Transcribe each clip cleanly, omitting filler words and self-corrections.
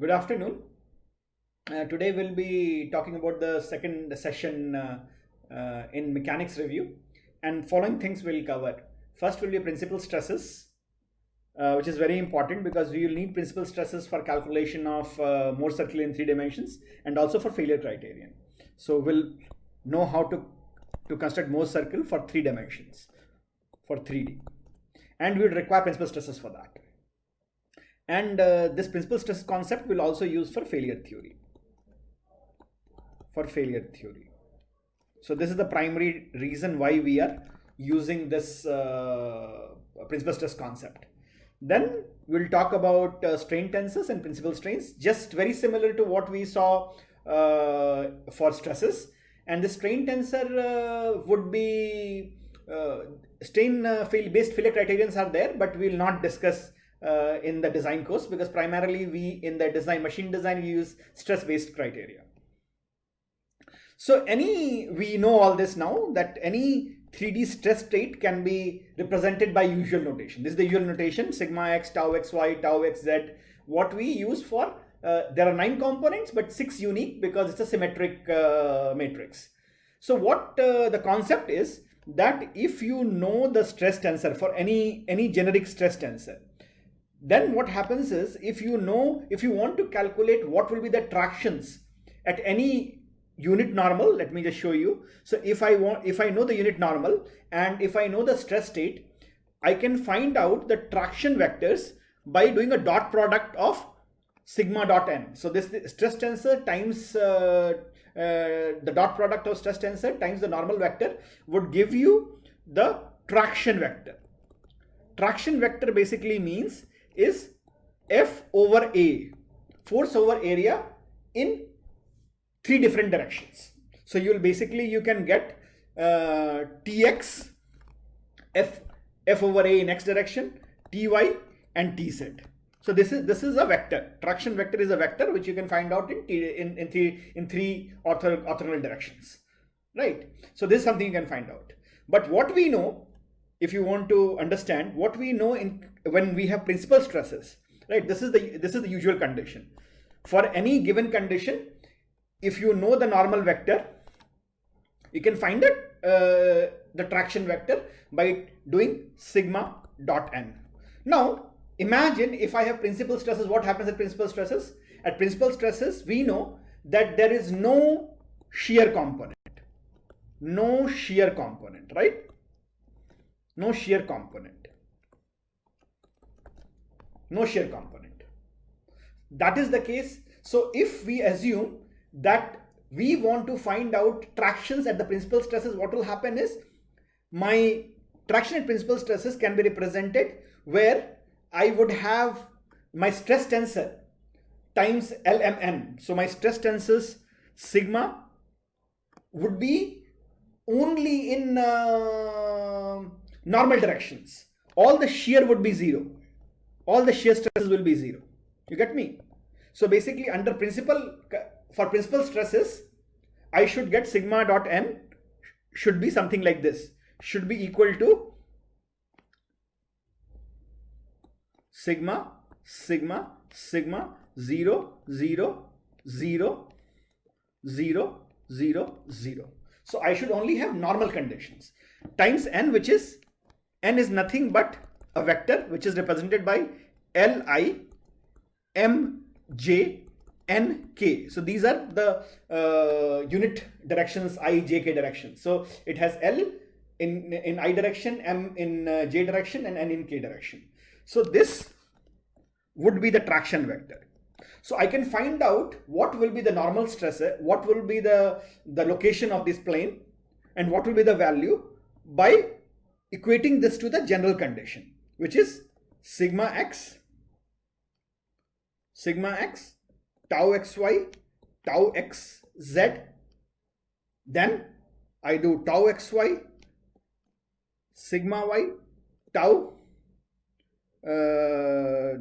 Good afternoon. Today we'll be talking about the second session in mechanics review, and following things we'll cover. First will be principal stresses, which is very important because we will need principal stresses for calculation of Morse circle in 3 dimensions and also for failure criterion. So we'll know how to construct Morse circle for 3 dimensions, for 3D, and we will require principal stresses for that. And this principal stress concept will also use for failure theory. So this is the primary reason why we are using this principal stress concept. Then we'll talk about strain tensors and principal strains, just very similar to what we saw for stresses. And the strain tensor would be strain based failure criterions are there, but we will not discuss in the design course, because primarily we in the machine design we use stress based criteria. So we know all this now, that any 3D stress state can be represented by usual notation. This is the usual notation: sigma x, tau xy, tau xz. What we use for there are 9 components but 6 unique because it's a symmetric matrix. So what the concept is that if you know the stress tensor for any generic stress tensor, then what happens is, if you want to calculate what will be the tractions at any unit normal, let me just show you. So if I know the unit normal and if I know the stress state, I can find out the traction vectors by doing a dot product of sigma dot n. So this stress tensor times the dot product of stress tensor times the normal vector would give you the traction vector. Traction vector basically means is F over A, force over area, in 3 different directions. So you can get Tx, F over A in x direction, Ty and Tz. So this is a vector. Traction vector is a vector which you can find out in 3 orthogonal directions, right? So this is something you can find out. But what we know, if you want to understand what we know when we have principal stresses, right? This is the usual condition. For any given condition, if you know the normal vector, you can find the traction vector by doing sigma dot n. Now imagine if I have principal stresses, what happens at principal stresses? At principal stresses, we know that there is no shear component, right? No shear component. That is the case. So if we assume that we want to find out tractions at the principal stresses, what will happen is my traction at principal stresses can be represented where I would have my stress tensor times LMN. So my stress tensors sigma would be only in normal directions. All the shear would be 0. All the shear stresses will be 0. You get me? So basically for principal stresses, I should get sigma dot n should be something like this. Should be equal to sigma 0 0 0 0 0 0. So I should only have normal conditions times n, which is n is nothing but a vector which is represented by Li M J N K. So these are the unit directions, I, J, K directions. So it has L in I direction, M in J direction, and N in K direction. So this would be the traction vector. So I can find out what will be the normal stress, what will be the location of this plane, and what will be the value by equating this to the general condition, which is sigma x, tau xy, tau xz. Then I do tau xy, sigma y, tau.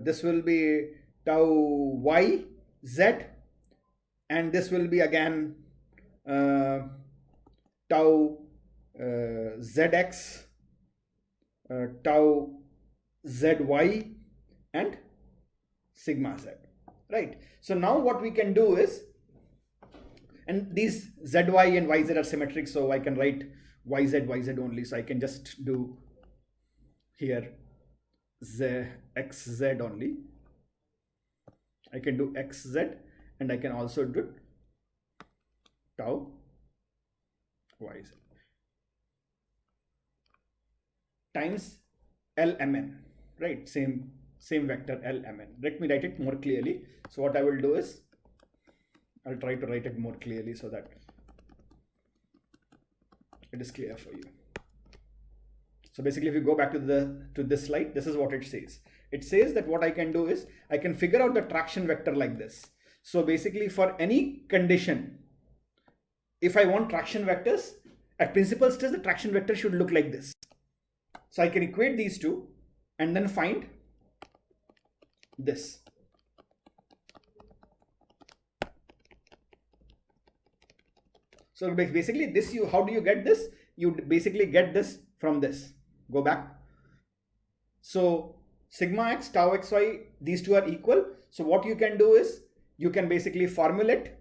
This will be tau y z, and this will be again tau zx, tau zy, and sigma z, right? So now what we can do is, and these zy and yz are symmetric, so I can write yz only. So I can just do here xz only. I can do xz, and I can also do tau yz times lmn, right? Same vector lmn. Let me write it more clearly. So what I will do is, I'll try to write it more clearly so that it is clear for you. So basically, if you go back to this slide, this is what it says. It says that what I can do is, I can figure out the traction vector like this. So basically, for any condition, if I want traction vectors, at principal stress, the traction vector should look like this. So I can equate these two and then find this. So basically this, how do you get this? You basically get this from this. Go back. So sigma x, tau xy, these two are equal. So what you can do is, you can basically formulate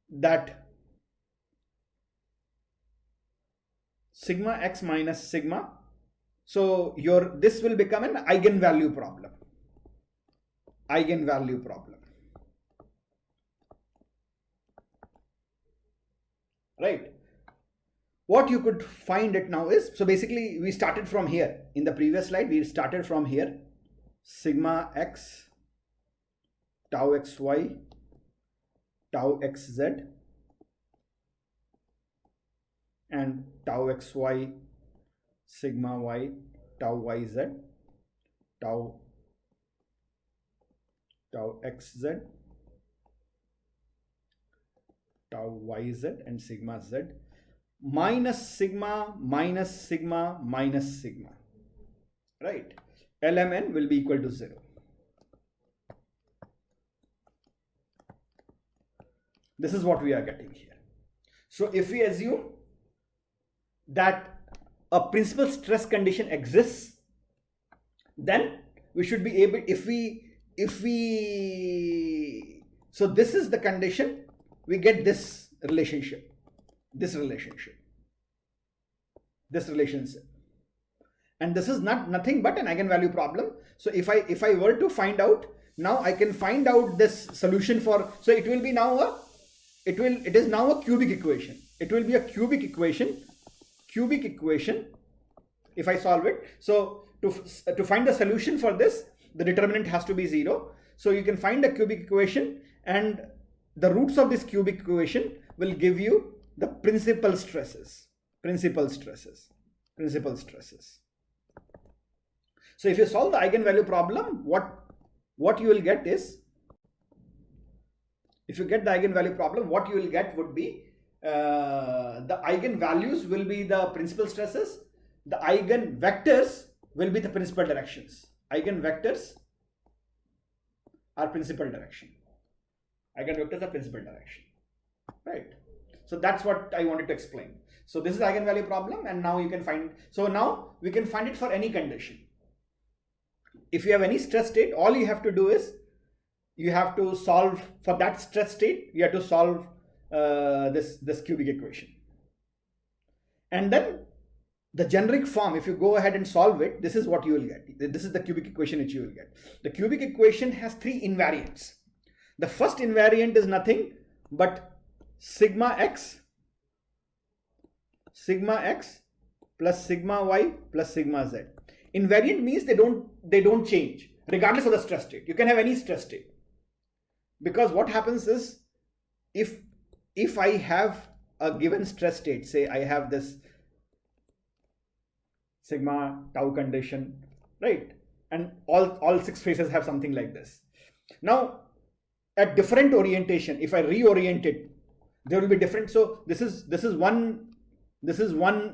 that sigma x minus sigma. So this will become an eigenvalue problem. Eigenvalue problem. Right? What you could find it now is, so basically we started from here. In the previous slide, we started from here. Sigma x, tau xy, tau xz, and tau xy, sigma y, tau yz, tau xz, tau yz, and sigma z, minus sigma, minus sigma, minus sigma, right? Lmn will be equal to 0. This is what we are getting here. So if we assume that a principal stress condition exists, then we should be able, so this is the condition, we get this relationship, and this is nothing but an eigenvalue problem. So if I were to find out, now I can find out this solution for, so it will be now it is now a cubic equation. It will be a cubic equation if I solve it. So to find the solution for this, the determinant has to be 0. So you can find a cubic equation, and the roots of this cubic equation will give you the principal stresses. So if you solve the eigenvalue problem, what you will get is, if you get the eigenvalue problem, what you will get would be the eigenvalues will be the principal stresses, the eigenvectors will be the principal directions. Eigenvectors are principal direction. Eigenvectors are principal direction, right? So that's what I wanted to explain. So this is the eigenvalue problem, and now you can find, so now we can find it for any condition. If you have any stress state, all you have to do is, you have to solve for that stress state, you have to solve this cubic equation. And then the generic form, if you go ahead and solve it, this is what you will get. This is the cubic equation which you will get. The cubic equation has 3 invariants. The first invariant is nothing but sigma x plus sigma y plus sigma z. Invariant means they don't change regardless of the stress state. You can have any stress state, because what happens is, if I have a given stress state, say I have this sigma tau condition, right, and all 6 phases have something like this. Now at different orientation, if I reorient it, there will be different. So this is one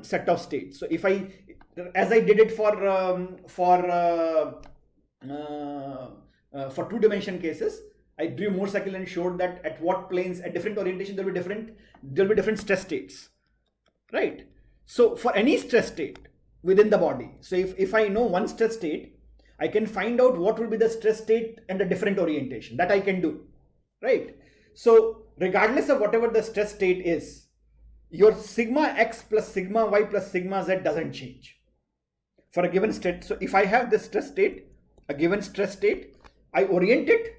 set of states. So if I, as I did it for 2-dimension cases, I drew more cycle and showed that at what planes, at different orientation, there will be different stress states, right? So for any stress state within the body, so if I know one stress state, I can find out what will be the stress state and the different orientation. That I can do. right? So regardless of whatever the stress state is, your sigma x plus sigma y plus sigma z doesn't change for a given state. So if I have this stress state, a given stress state, I orient it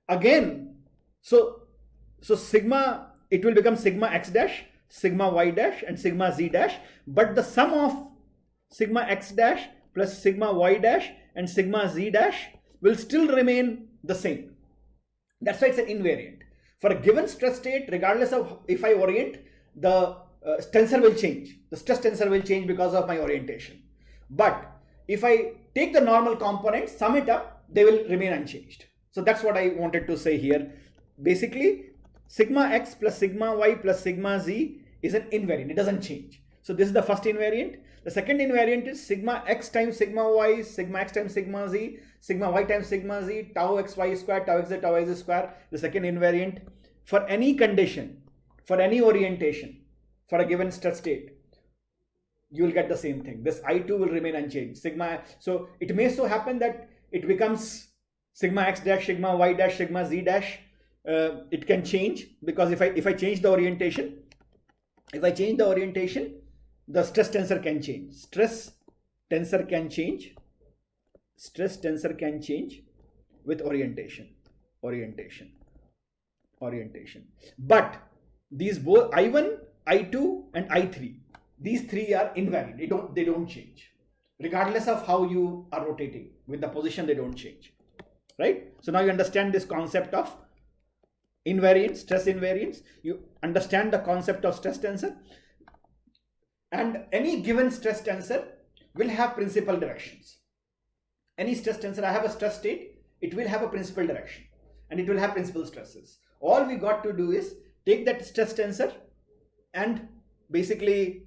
again. So sigma, it will become sigma x dash, sigma y dash, and sigma z dash. But the sum of sigma x dash plus sigma y dash and sigma z dash will still remain the same. That's why it's an invariant. For a given stress state, regardless of if I orient, the tensor will change. The stress tensor will change because of my orientation. But if I take the normal components, sum it up, they will remain unchanged. So that's what I wanted to say here. Basically, sigma x plus sigma y plus sigma z is an invariant. It doesn't change. So this is the first invariant. The second invariant is sigma x times sigma y, sigma x times sigma z, sigma y times sigma z, tau x y square, tau x z, tau y z square. The second invariant. For any condition, for any orientation, for a given stress state, you will get the same thing. This I2 will remain unchanged. Sigma. So it may so happen that it becomes sigma x dash, sigma y dash, sigma z dash. It can change because if I change the orientation, the stress tensor can change. Stress tensor can change with orientation. But these both I1, I2, and I3, these three are invariant. They don't change. Regardless of how you are rotating with the position, they don't change. Right? So now you understand this concept of invariance, stress invariance. You understand the concept of stress tensor. And any given stress tensor will have principal directions. Any stress tensor, I have a stress state, it will have a principal direction and it will have principal stresses. All we got to do is take that stress tensor and basically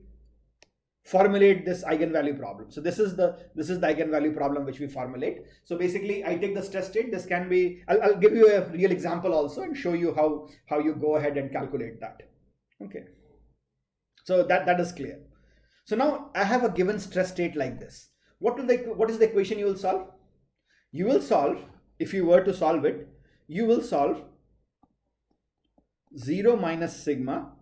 formulate this eigenvalue problem. So this is the eigenvalue problem which we formulate. So basically I take the stress state. This can be, I'll give you a real example also and show you how you go ahead and calculate that. Okay. So that is clear. So now I have a given stress state like this. What is the equation you will solve? You will solve, if you were to solve it, you will solve 0 minus sigma.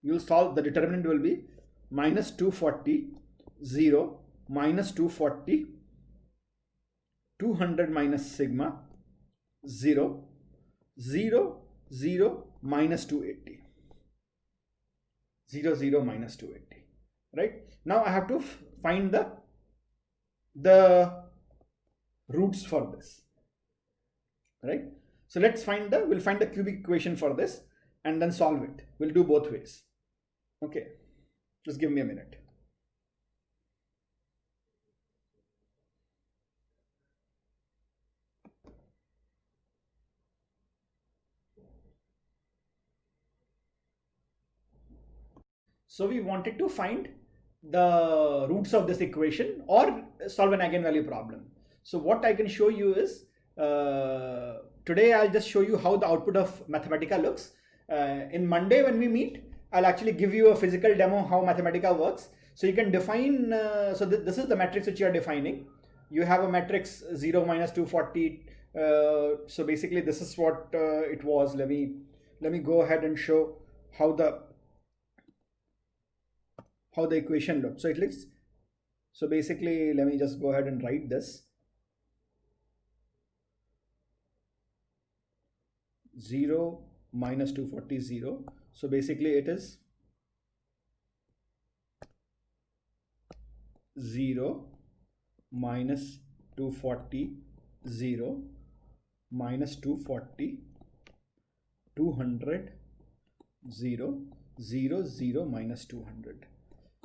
You will solve, the determinant will be minus 240, 0, minus 240, 200 minus sigma, 0, 0, 0, minus 280. 0, 0, minus 280. Right? Now I have to find the roots for this. Right? So we'll find the cubic equation for this and then solve it. We'll do both ways. Okay, just give me a minute. So we wanted to find the roots of this equation or solve an eigenvalue problem. So what I can show you is, today I'll just show you how the output of Mathematica looks. In Monday when we meet, I'll actually give you a physical demo how Mathematica works. So you can define, this is the matrix which you are defining. You have a matrix 0, minus 240. So basically this is what it was. Let me go ahead and show how the equation looks. So it looks, so basically let me just go ahead and write this. 0 minus 240, 0. So basically it is 0 minus 240, 0, minus 240, 200, 0, 0, 0, minus 200.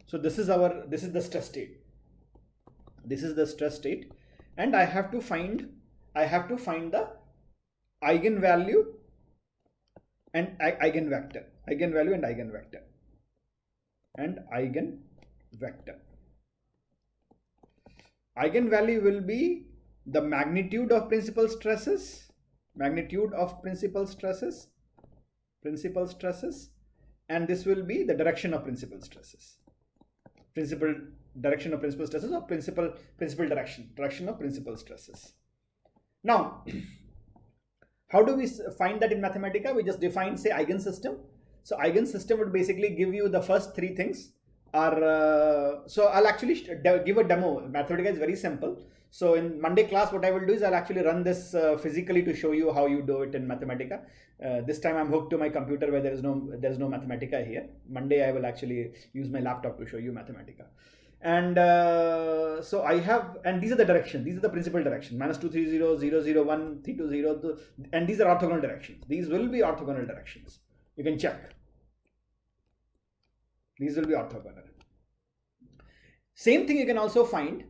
So this is the stress state. This is the stress state, and I have to find the eigenvalue and eigenvector. Eigenvalue and eigenvector. Eigenvalue will be the magnitude of principal stresses, and this will be the direction of principal stresses. Principal direction of principal stresses or principal direction of principal stresses. Now, How do we find that in Mathematica? We just define, say, eigensystem. So eigensystem would basically give you the first three things. So I'll actually give a demo. Mathematica is very simple. So in Monday class, what I will do is I'll actually run this physically to show you how you do it in Mathematica. This time I'm hooked to my computer where there is no Mathematica here. Monday I will actually use my laptop to show you Mathematica. And so I have, and these are the directions. These are the principal directions: -230, 001, 320, and these are orthogonal directions. These will be orthogonal directions. You can check. These will be orthogonal. Same thing you can also find.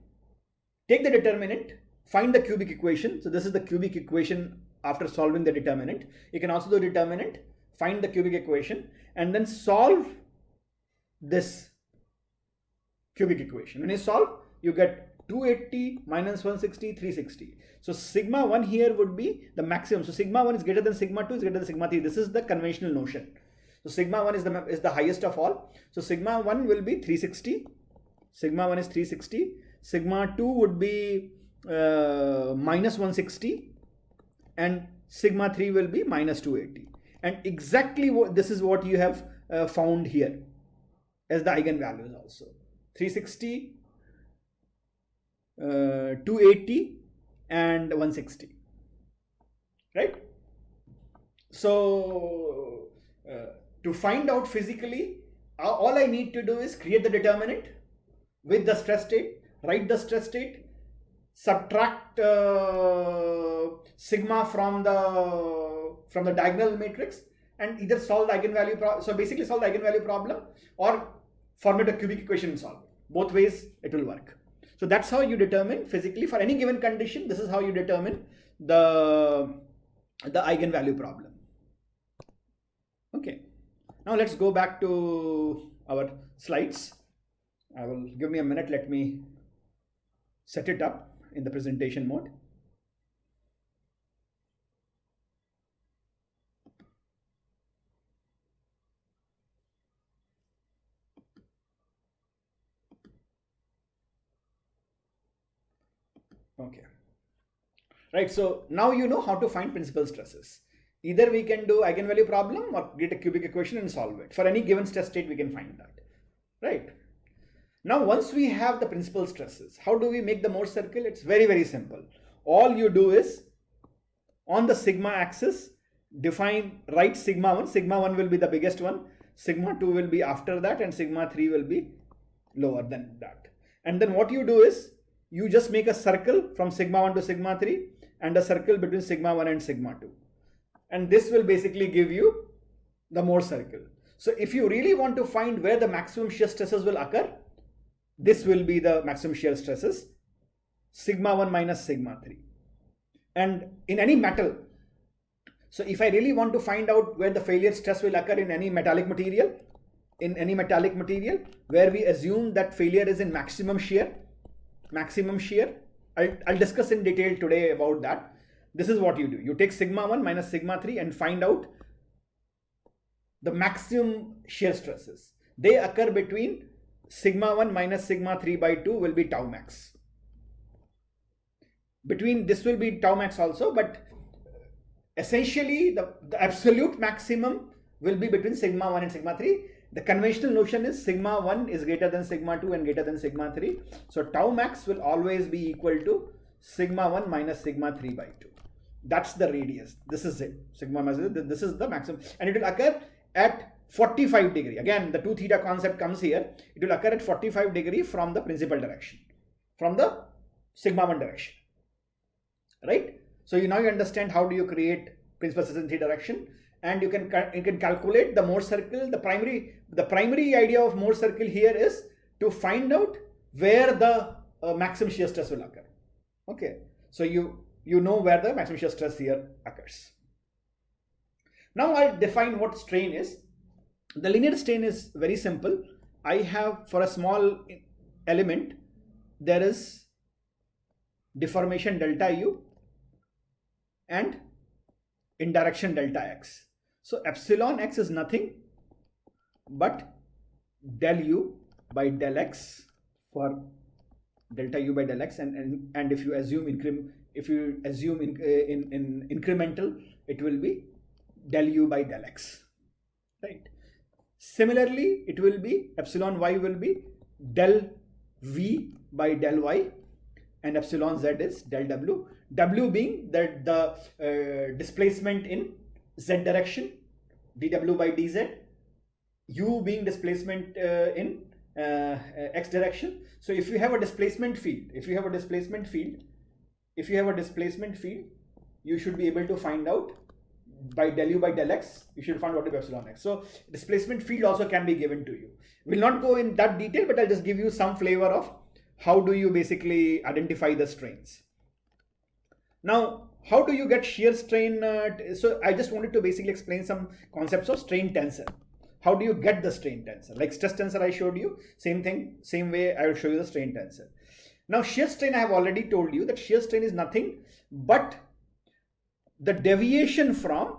Take the determinant, find the cubic equation. So this is the cubic equation after solving the determinant. You can also do determinant, find the cubic equation, and then solve this cubic equation. When you solve, you get 280 minus 160, 360. So sigma 1 here would be the maximum. So sigma 1 is greater than sigma 2 is greater than sigma 3. This is the conventional notion. So sigma 1 is the highest of all. So sigma 1 will be 360. Sigma 1 is 360. Sigma 2 would be minus 160. And sigma 3 will be minus 280. And exactly this is what you have found here as the eigenvalues also. 360, 280 and 160, right? So to find out physically, all I need to do is create the determinant with the stress state, write the stress state, subtract sigma from the diagonal matrix, and either solve the eigenvalue problem. So basically solve the eigenvalue problem or formulate a cubic equation and solve it. Both ways it will work. So that's how you determine physically for any given condition. This is how you determine the eigenvalue problem. Okay. Now let's go back to our slides. Give me a minute. Let me set it up in the presentation mode. Okay. Right. So now you know how to find principal stresses. Either we can do eigenvalue problem or get a cubic equation and solve it. For any given stress state, we can find that. Right. Now, once we have the principal stresses, how do we make the Mohr circle? It's very, very simple. All you do is on the sigma axis, write sigma 1. Sigma 1 will be the biggest one. Sigma 2 will be after that, and sigma 3 will be lower than that. And then what you do is you just make a circle from sigma 1 to sigma 3 and a circle between sigma 1 and sigma 2. And this will basically give you the Mohr circle. So if you really want to find where the maximum shear stresses will occur, this will be the maximum shear stresses, sigma 1 minus sigma 3. And in any metal, so if I really want to find out where the failure stress will occur in any metallic material, where we assume that failure is in maximum shear, I'll discuss in detail today about that. This is what you do. You take sigma 1 minus sigma 3 and find out the maximum shear stresses. They occur between sigma 1 minus sigma 3 by 2 will be tau max. Between this will be tau max also, but essentially the absolute maximum will be between sigma 1 and sigma 3. The conventional notion is sigma 1 is greater than sigma 2 and greater than sigma 3. So tau max will always be equal to sigma 1 minus sigma 3 by 2. That's the radius. This is it. Sigma minus, this is the maximum. And it will occur at 45 degree. Again, the 2 theta concept comes here. It will occur at 45 degree from the principal direction, from the sigma 1 direction. Right? So now you understand how do you create principal stress in 3 direction, and you can calculate the Mohr circle. The primary idea of Mohr circle here is to find out where the maximum shear stress will occur. Okay, so you know where the maximum shear stress here occurs. Now I'll define what strain is. The linear strain is very simple. I have, for a small element, there is deformation delta u and indirection delta x. So epsilon x is nothing but del u by del x for delta u by del x, and if you assume incremental it will be del u by del x, right? Similarly, it will be epsilon y will be del v by del y, and epsilon z is del w. W being that the displacement in z direction, dw by dz, u being displacement in x direction. So if you have a displacement field, you should be able to find out by del u by del x, you should find what is epsilon x. So displacement field also can be given to you. We'll not go in that detail, but I'll just give you some flavor of how do you basically identify the strains. Now, how do you get shear strain? So I just wanted to basically explain some concepts of strain tensor. How do you get the strain tensor? Like stress tensor I showed you, same thing, same way I will show you the strain tensor. Now shear strain, I have already told you that shear strain is nothing but the deviation from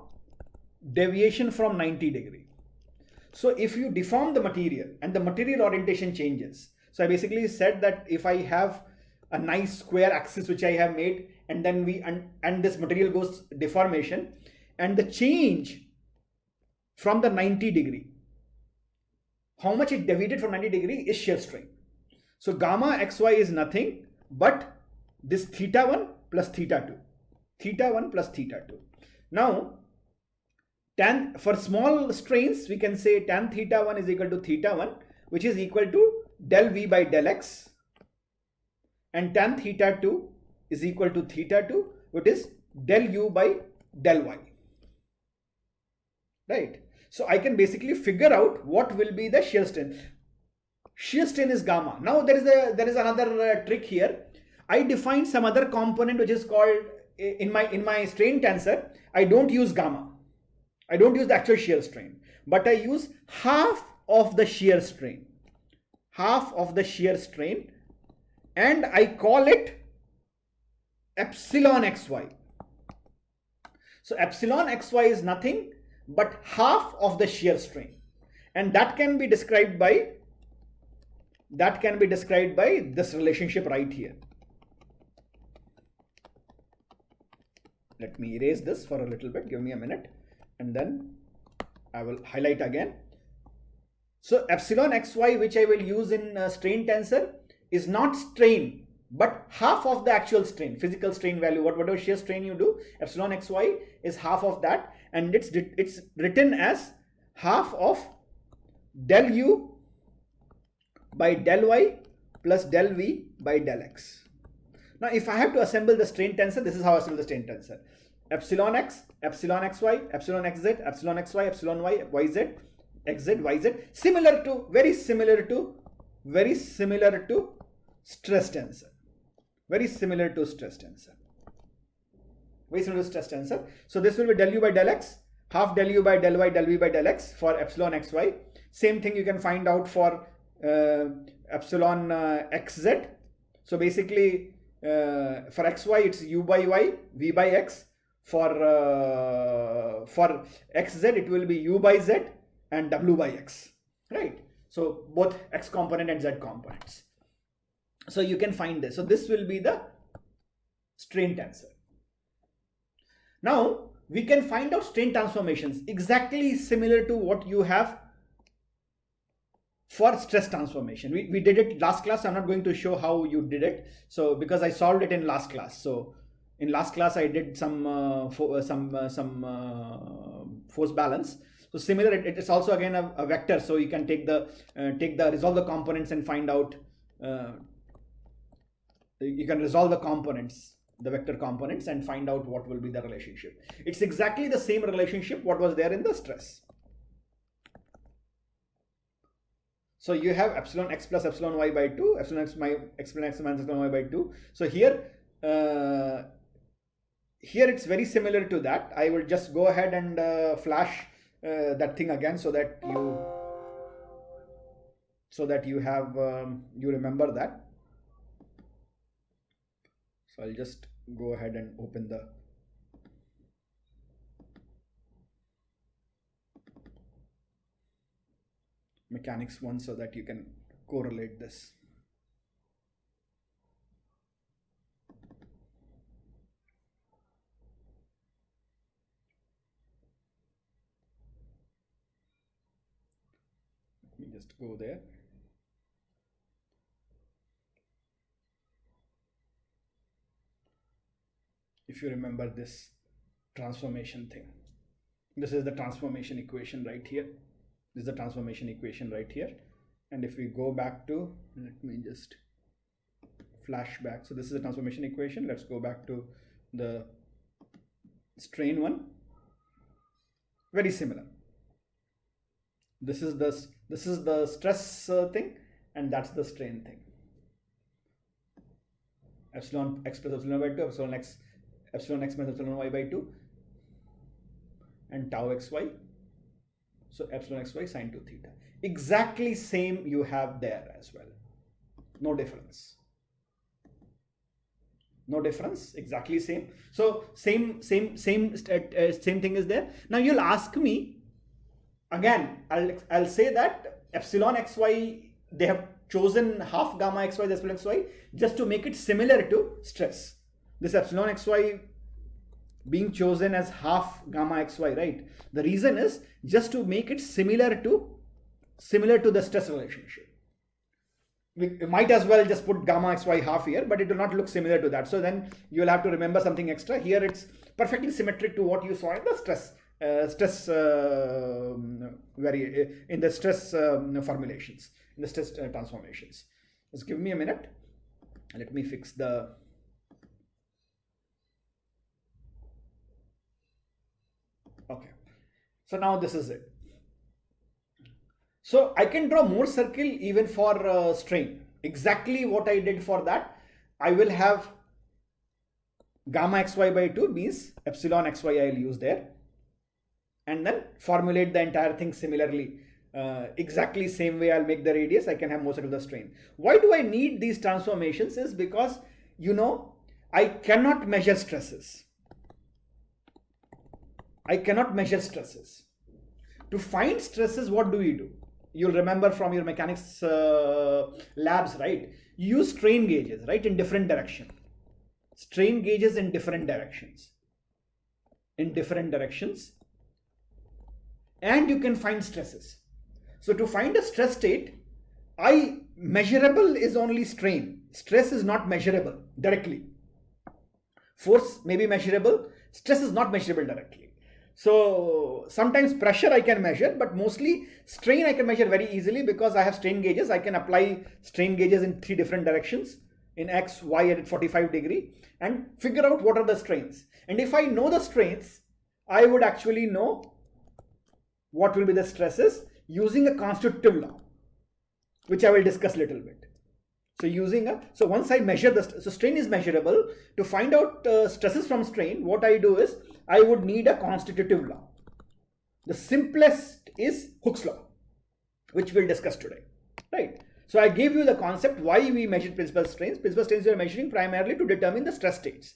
90 degree. So if you deform the material and the material orientation changes, so I basically said that if I have a nice square axis which I have made, and then and this material goes deformation, and the change from the 90 degree, how much it deviated from 90 degree is shear strain. So gamma xy is nothing but this theta 1 plus theta 2. Theta 1 plus theta 2. Now, for small strains, we can say tan theta 1 is equal to theta 1, which is equal to del v by del x, and tan theta 2 is equal to theta 2, which is del u by del y. Right? So I can basically figure out what will be the shear strain. Shear strain is gamma. Now there is another trick here. I define some other component which is called in my strain tensor. I don't use gamma. I don't use the actual shear strain, but I use half of the shear strain. Half of the shear strain, and I call it epsilon xy. So epsilon xy is nothing but half of the shear strain, and that can be described by this relationship right here. Let me erase this for a little bit, give me a minute, and then I will highlight again. So epsilon xy, which I will use in strain tensor, is not strain but half of the actual strain, physical strain value, whatever shear strain you do, epsilon xy is half of that, and it's written as half of del u by del y plus del v by del x. Now if I have to assemble the strain tensor, this is how I assemble the strain tensor. Epsilon x, epsilon xy, epsilon xz, epsilon xy, epsilon y, yz, xz, yz, very similar to stress tensor. Very similar to stress tensor. So this will be del u by del x, half del u by del y, del v by del x for epsilon xy. Same thing you can find out for epsilon xz. So basically for xy it's u by y, v by x. For xz it will be u by z and w by x, right? So both x component and z components. So you can find this. So this will be the strain tensor. Now we can find out strain transformations exactly similar to what you have for stress transformation. We did it last class. I'm not going to show how you did it. So because I solved it in last class. So in last class I did some force balance. So similar, it's also again a vector. So you can resolve the components and find out. You can resolve the components, the vector components, and find out what will be the relationship. It's exactly the same relationship what was there in the stress. So you have epsilon x plus epsilon y by 2, epsilon x minus epsilon y by 2. So here it's very similar to that. I will just go ahead and flash that thing again so that you have you remember that. So I'll just go ahead and open the mechanics one so that you can correlate this. just go there. If you remember this transformation thing, this is the transformation equation right here. This is the transformation equation right here. And if we go back to, let me just flashback. So this is the transformation equation. Let's go back to the strain one. Very similar. This is the stress thing, and that's the strain thing. Epsilon x plus epsilon by 2, epsilon x minus epsilon y by 2, and tau xy. So epsilon xy sine 2 theta. Exactly same you have there as well. No difference. No difference. Exactly same. So same thing is there. Now you'll ask me again. I'll say that epsilon xy, they have chosen half gamma xy, the epsilon xy, just to make it similar to stress. This epsilon xy being chosen as half gamma xy, right? The reason is just to make it similar to the stress relationship. We might as well just put gamma xy half here, but it will not look similar to that. So then you will have to remember something extra. Here it's perfectly symmetric to what you saw in the stress formulations, in the stress transformations. Just give me a minute. Let me fix the. Okay. So now this is it. So I can draw more circle even for strain. Exactly what I did for that. I will have gamma xy by 2 means epsilon xy I will use there. And then formulate the entire thing similarly. Exactly same way I'll make the radius. I can have more circle of the strain. Why do I need these transformations? Is because, you know, I cannot measure stresses. I cannot measure stresses. To find stresses, what do we do? You'll remember from your mechanics labs, right? You use strain gauges, right? In different directions. Strain gauges in different directions. And you can find stresses. So to find a stress state, measurable is only strain. Stress is not measurable directly. Force may be measurable. Stress is not measurable directly. So sometimes pressure I can measure, but mostly strain I can measure very easily because I have strain gauges. I can apply strain gauges in 3 different directions, in X, Y, and at 45 degree, and figure out what are the strains. And if I know the strains, I would actually know what will be the stresses using a constitutive law, which I will discuss a little bit. So once I measure so strain is measurable. To find out stresses from strain, what I do is I would need a constitutive law. The simplest is Hooke's law, which we'll discuss today, right? So I gave you the concept why we measure principal strains. Principal strains we are measuring primarily to determine the stress states,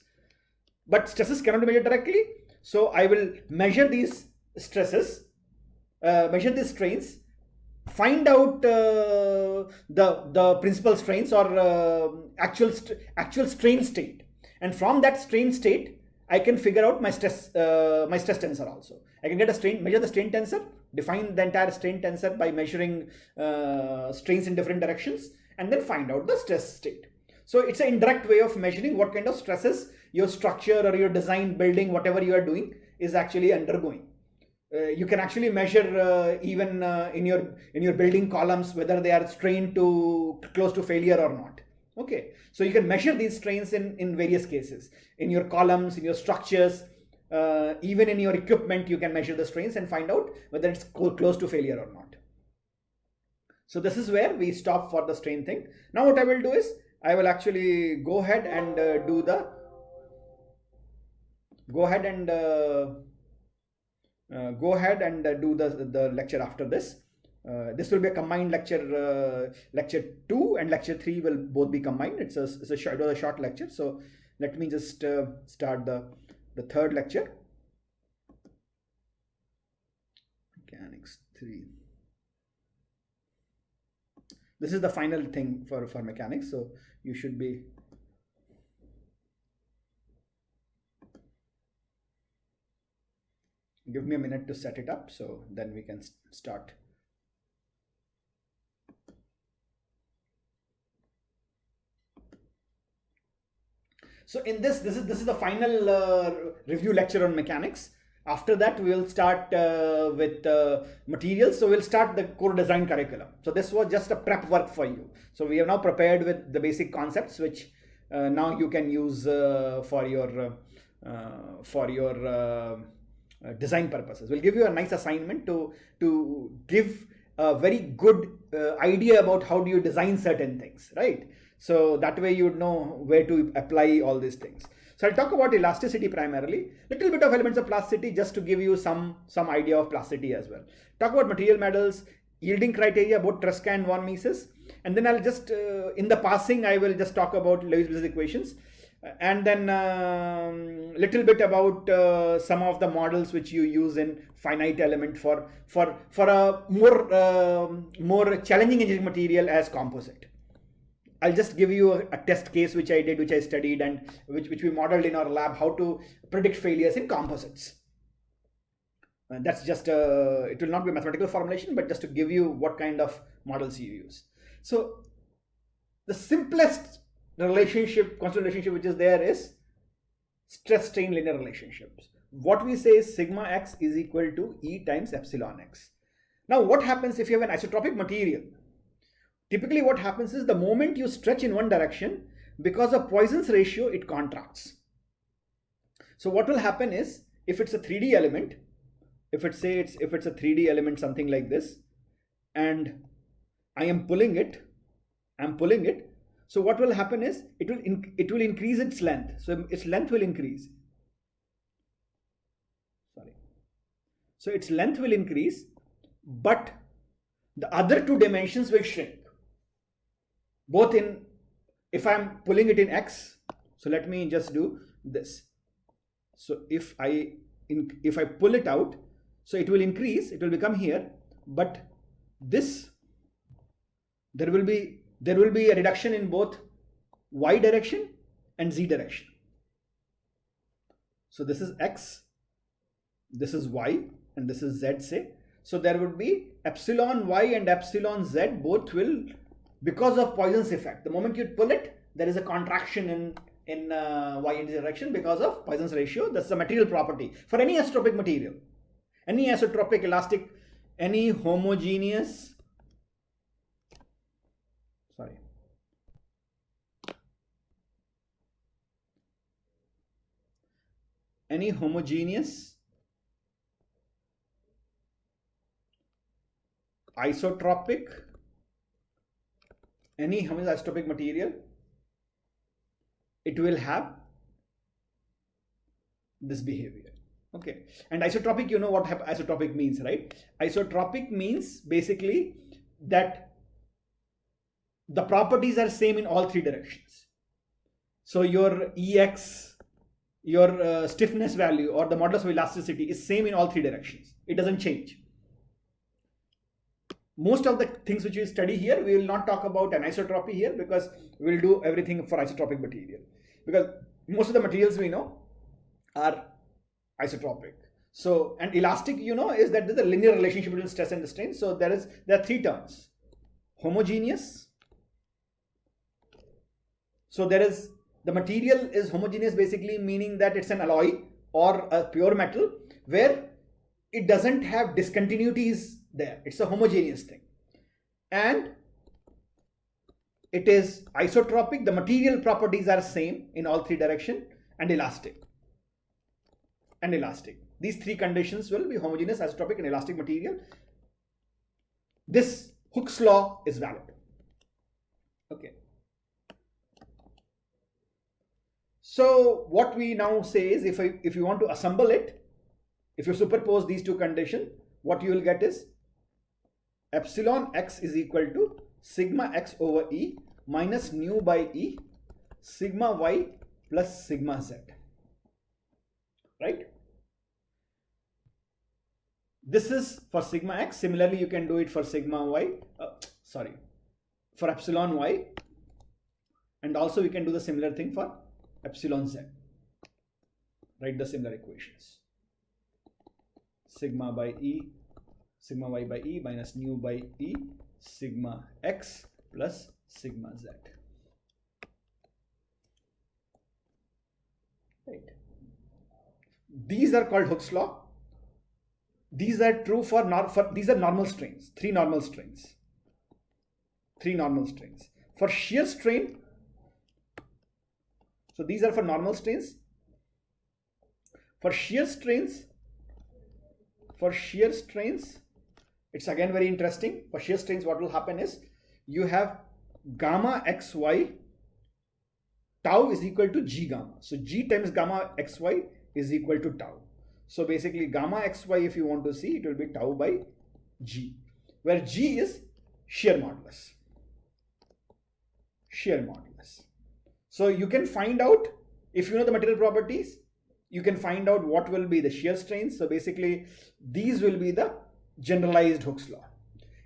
but stresses cannot be measured directly. So I will measure these stresses, measure these strains, find out the principal strains or actual strain state, and from that strain state I can figure out my stress tensor also. I can get measure the strain tensor, define the entire strain tensor by measuring strains in different directions, and then find out the stress state. So it's an indirect way of measuring what kind of stresses your structure or your design, building, whatever you are doing is actually undergoing. You can actually measure even in your building columns whether they are strained to close to failure or not. Okay, so you can measure these strains in various cases. In your columns, in your structures, even in your equipment, you can measure the strains and find out whether it's close to failure or not. So this is where we stop for the strain thing. Now what I will do is I will actually go ahead and do the lecture after this. This will be a combined lecture. Lecture 2 and lecture 3 will both be combined. It was a short lecture. So let me just start the third lecture. Mechanics 3. This is the final thing for mechanics. So you should be. Give me a minute to set it up, so then we can start. So in this is the final review lecture on mechanics. After that, we will start with materials. So we'll start the core design curriculum. So this was just a prep work for you. So we have now prepared with the basic concepts, which now you can use for your design purposes. We'll give you a nice assignment to give a very good idea about how do you design certain things, right? So that way you would know where to apply all these things. So I'll talk about elasticity primarily, little bit of elements of plasticity just to give you some idea of plasticity as well. Talk about material metals, yielding criteria, both Tresca and von Mises, and then I'll just in the passing I will just talk about Lewis-Bliss equations, and then little bit about some of the models which you use in finite element for a more challenging engineering material as composite. I'll just give you a test case which I did, which I studied, and which we modeled in our lab, how to predict failures in composites. And that's just it will not be a mathematical formulation, but just to give you what kind of models you use. So the simplest relationship, constant relationship which is there is stress strain linear relationships. What we say is sigma x is equal to E times epsilon x. Now what happens if you have an isotropic material? Typically what happens is the moment you stretch in one direction, because of Poisson's ratio, it contracts. So what will happen is, if it's a 3D element, if it's a 3D element, something like this, and I am pulling it, so what will happen is it will increase its length. So its length will increase. So its length will increase, but the other two dimensions will shrink. Both in, if I'm pulling it in x, so let me just do this. So if I pull it out, so it will increase, it will become here, but this, there will be a reduction in both y direction and z direction. So this is x, this is y, and this is z, say. So there would be epsilon y and epsilon z, both will, because of Poisson's effect. The moment you pull it, there is a contraction in y and z direction because of Poisson's ratio. That's the material property for any isotropic material, any isotropic, elastic, any homogeneous, any homogeneous isotropic, any homogeneous isotropic material, it will have this behavior. Okay, and isotropic, you know what isotropic means, right? Isotropic means basically that the properties are same in all three directions. So your Ex, your stiffness value, or the modulus of elasticity is same in all three directions. It doesn't change. Most of the things which we study here, we will not talk about anisotropy here, because we will do everything for isotropic material, because most of the materials we know are isotropic. So, and elastic, you know, is that there's a linear relationship between stress and the strain. So there are three terms: homogeneous. So there is, the material is homogeneous, basically meaning that it's an alloy or a pure metal where it doesn't have discontinuities there. It's a homogeneous thing. And it is isotropic. The material properties are same in all three directions, and elastic. These three conditions will be homogeneous, isotropic, and elastic material. This Hooke's law is valid. Okay. So what we now say is, if you want to assemble it, if you superpose these two conditions, what you will get is epsilon x is equal to sigma x over E minus nu by E sigma y plus sigma z, right? This is for sigma x. Similarly, you can do it for sigma y, for epsilon y, and also we can do the similar thing for epsilon z. Write the similar equations. Sigma by E, sigma y by E minus nu by E sigma x plus sigma z. These are called Hooke's law. These are true for these are normal strains, three normal strains. For shear strain, so these are for normal strains. For shear strains, it's again very interesting. For shear strains, what will happen is you have gamma xy tau is equal to g gamma. So g times gamma xy is equal to tau. So basically gamma xy, if you want to see, it will be tau by g, where g is shear modulus. So you can find out, if you know the material properties, you can find out what will be the shear strains. So basically these will be the generalized Hooke's law.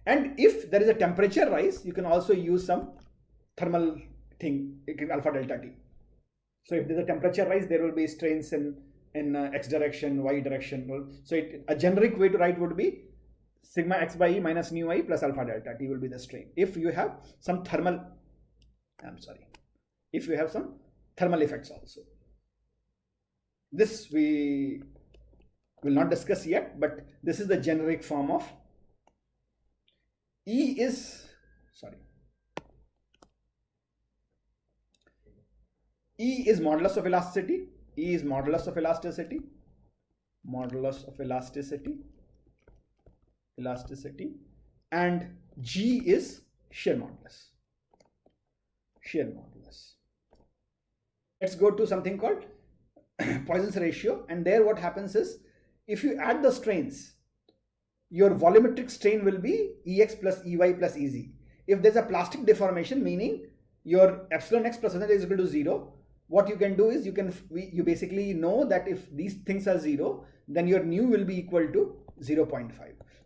And if there is a temperature rise, you can also use some thermal thing, alpha delta T. So if there's a temperature rise, there will be strains in x direction, y direction. So a generic way to write would be sigma x by E minus nu I plus alpha delta T will be the strain. If you have some thermal effects also. This we will not discuss yet, but this is the generic form of E is modulus of elasticity. E is modulus of elasticity, and G is shear modulus. Let's go to something called Poisson's ratio, and there what happens is, if you add the strains, your volumetric strain will be Ex plus Ey plus Ez. If there's a plastic deformation, meaning your epsilon x plus epsilon is equal to 0, what you can do is you basically know that if these things are 0, then your nu will be equal to 0.5.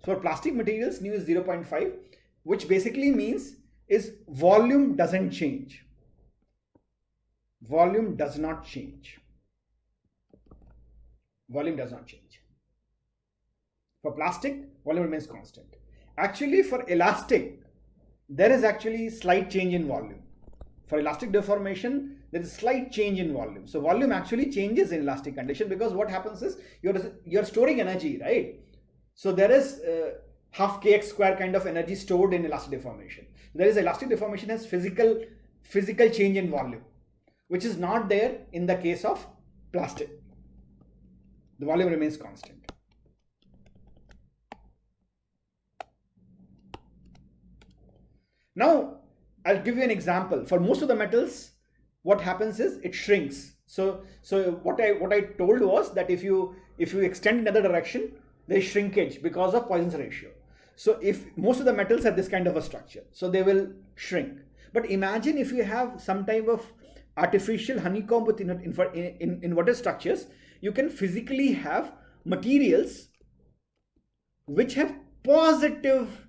So for plastic materials, nu is 0.5, which basically means is volume doesn't change. Volume does not change. For plastic, volume remains constant. Actually, for elastic, there is actually slight change in volume. For elastic deformation, there is slight change in volume. So volume actually changes in elastic condition, because what happens is you're storing energy, right? So there is half kx square kind of energy stored in elastic deformation. There is elastic deformation has physical change in volume, which is not there in the case of plastic. The volume remains constant. Now, I'll give you an example. For most of the metals, what happens is it shrinks. So what I told was that if you extend in another direction, there is shrinkage because of Poisson's ratio. So if most of the metals have this kind of a structure, so they will shrink. But imagine if you have some type of artificial honeycomb with inverted structures, you can physically have materials which have positive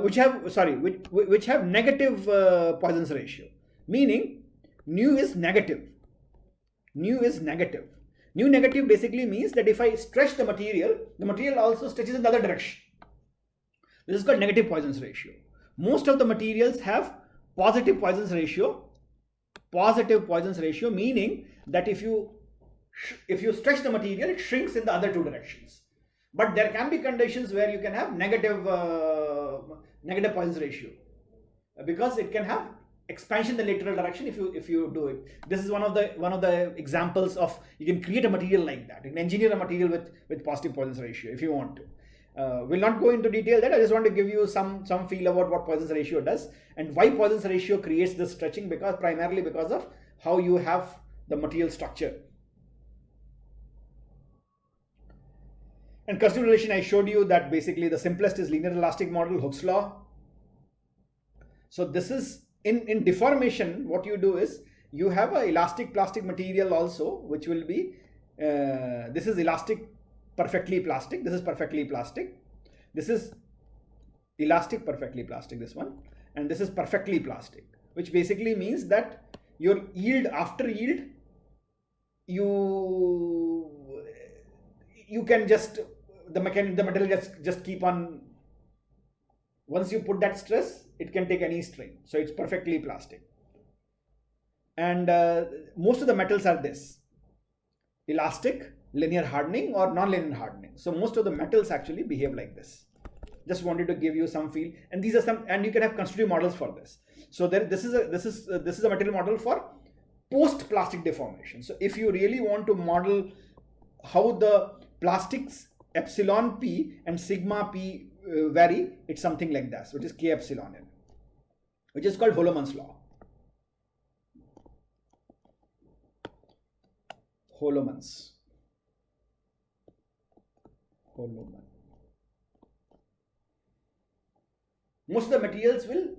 which have negative Poisson's ratio, meaning nu is negative. Nu negative basically means that if I stretch the material also stretches in the other direction. This is called negative Poisson's ratio. Most of the materials have positive Poisson's ratio, meaning that if you stretch the material, it shrinks in the other two directions. But there can be conditions where you can have negative Poisson's ratio, because it can have expansion in the lateral direction if you do it. This is one of the examples of, you can create a material like that. You can engineer a material with positive Poisson's ratio if you want to. We'll not go into detail that. I just want to give you some feel about what Poisson's ratio does and why Poisson's ratio creates this stretching, primarily because of how you have the material structure. And Constitutive relation, I showed you that basically the simplest is linear elastic model, Hooke's law. So this is in deformation, what you do is you have a elastic plastic material also, which will be this is elastic perfectly plastic, this is perfectly plastic, this is elastic perfectly plastic, this one, and this is perfectly plastic, which basically means that your yield, after yield, you can just the material just keep on, once you put that stress, it can take any strain. So it's perfectly plastic. And most of the metals are this. elastic, linear hardening, or non-linear hardening. So most of the metals actually behave like this. Just wanted to give you some feel, and these are some, and you can have constitutive models for this. So this is a material model for post plastic deformation. So if you really want to model how the plastics epsilon p and sigma p vary, it's something like this, which is k epsilon n, which is called Holloman's law. Holloman. Most of the materials will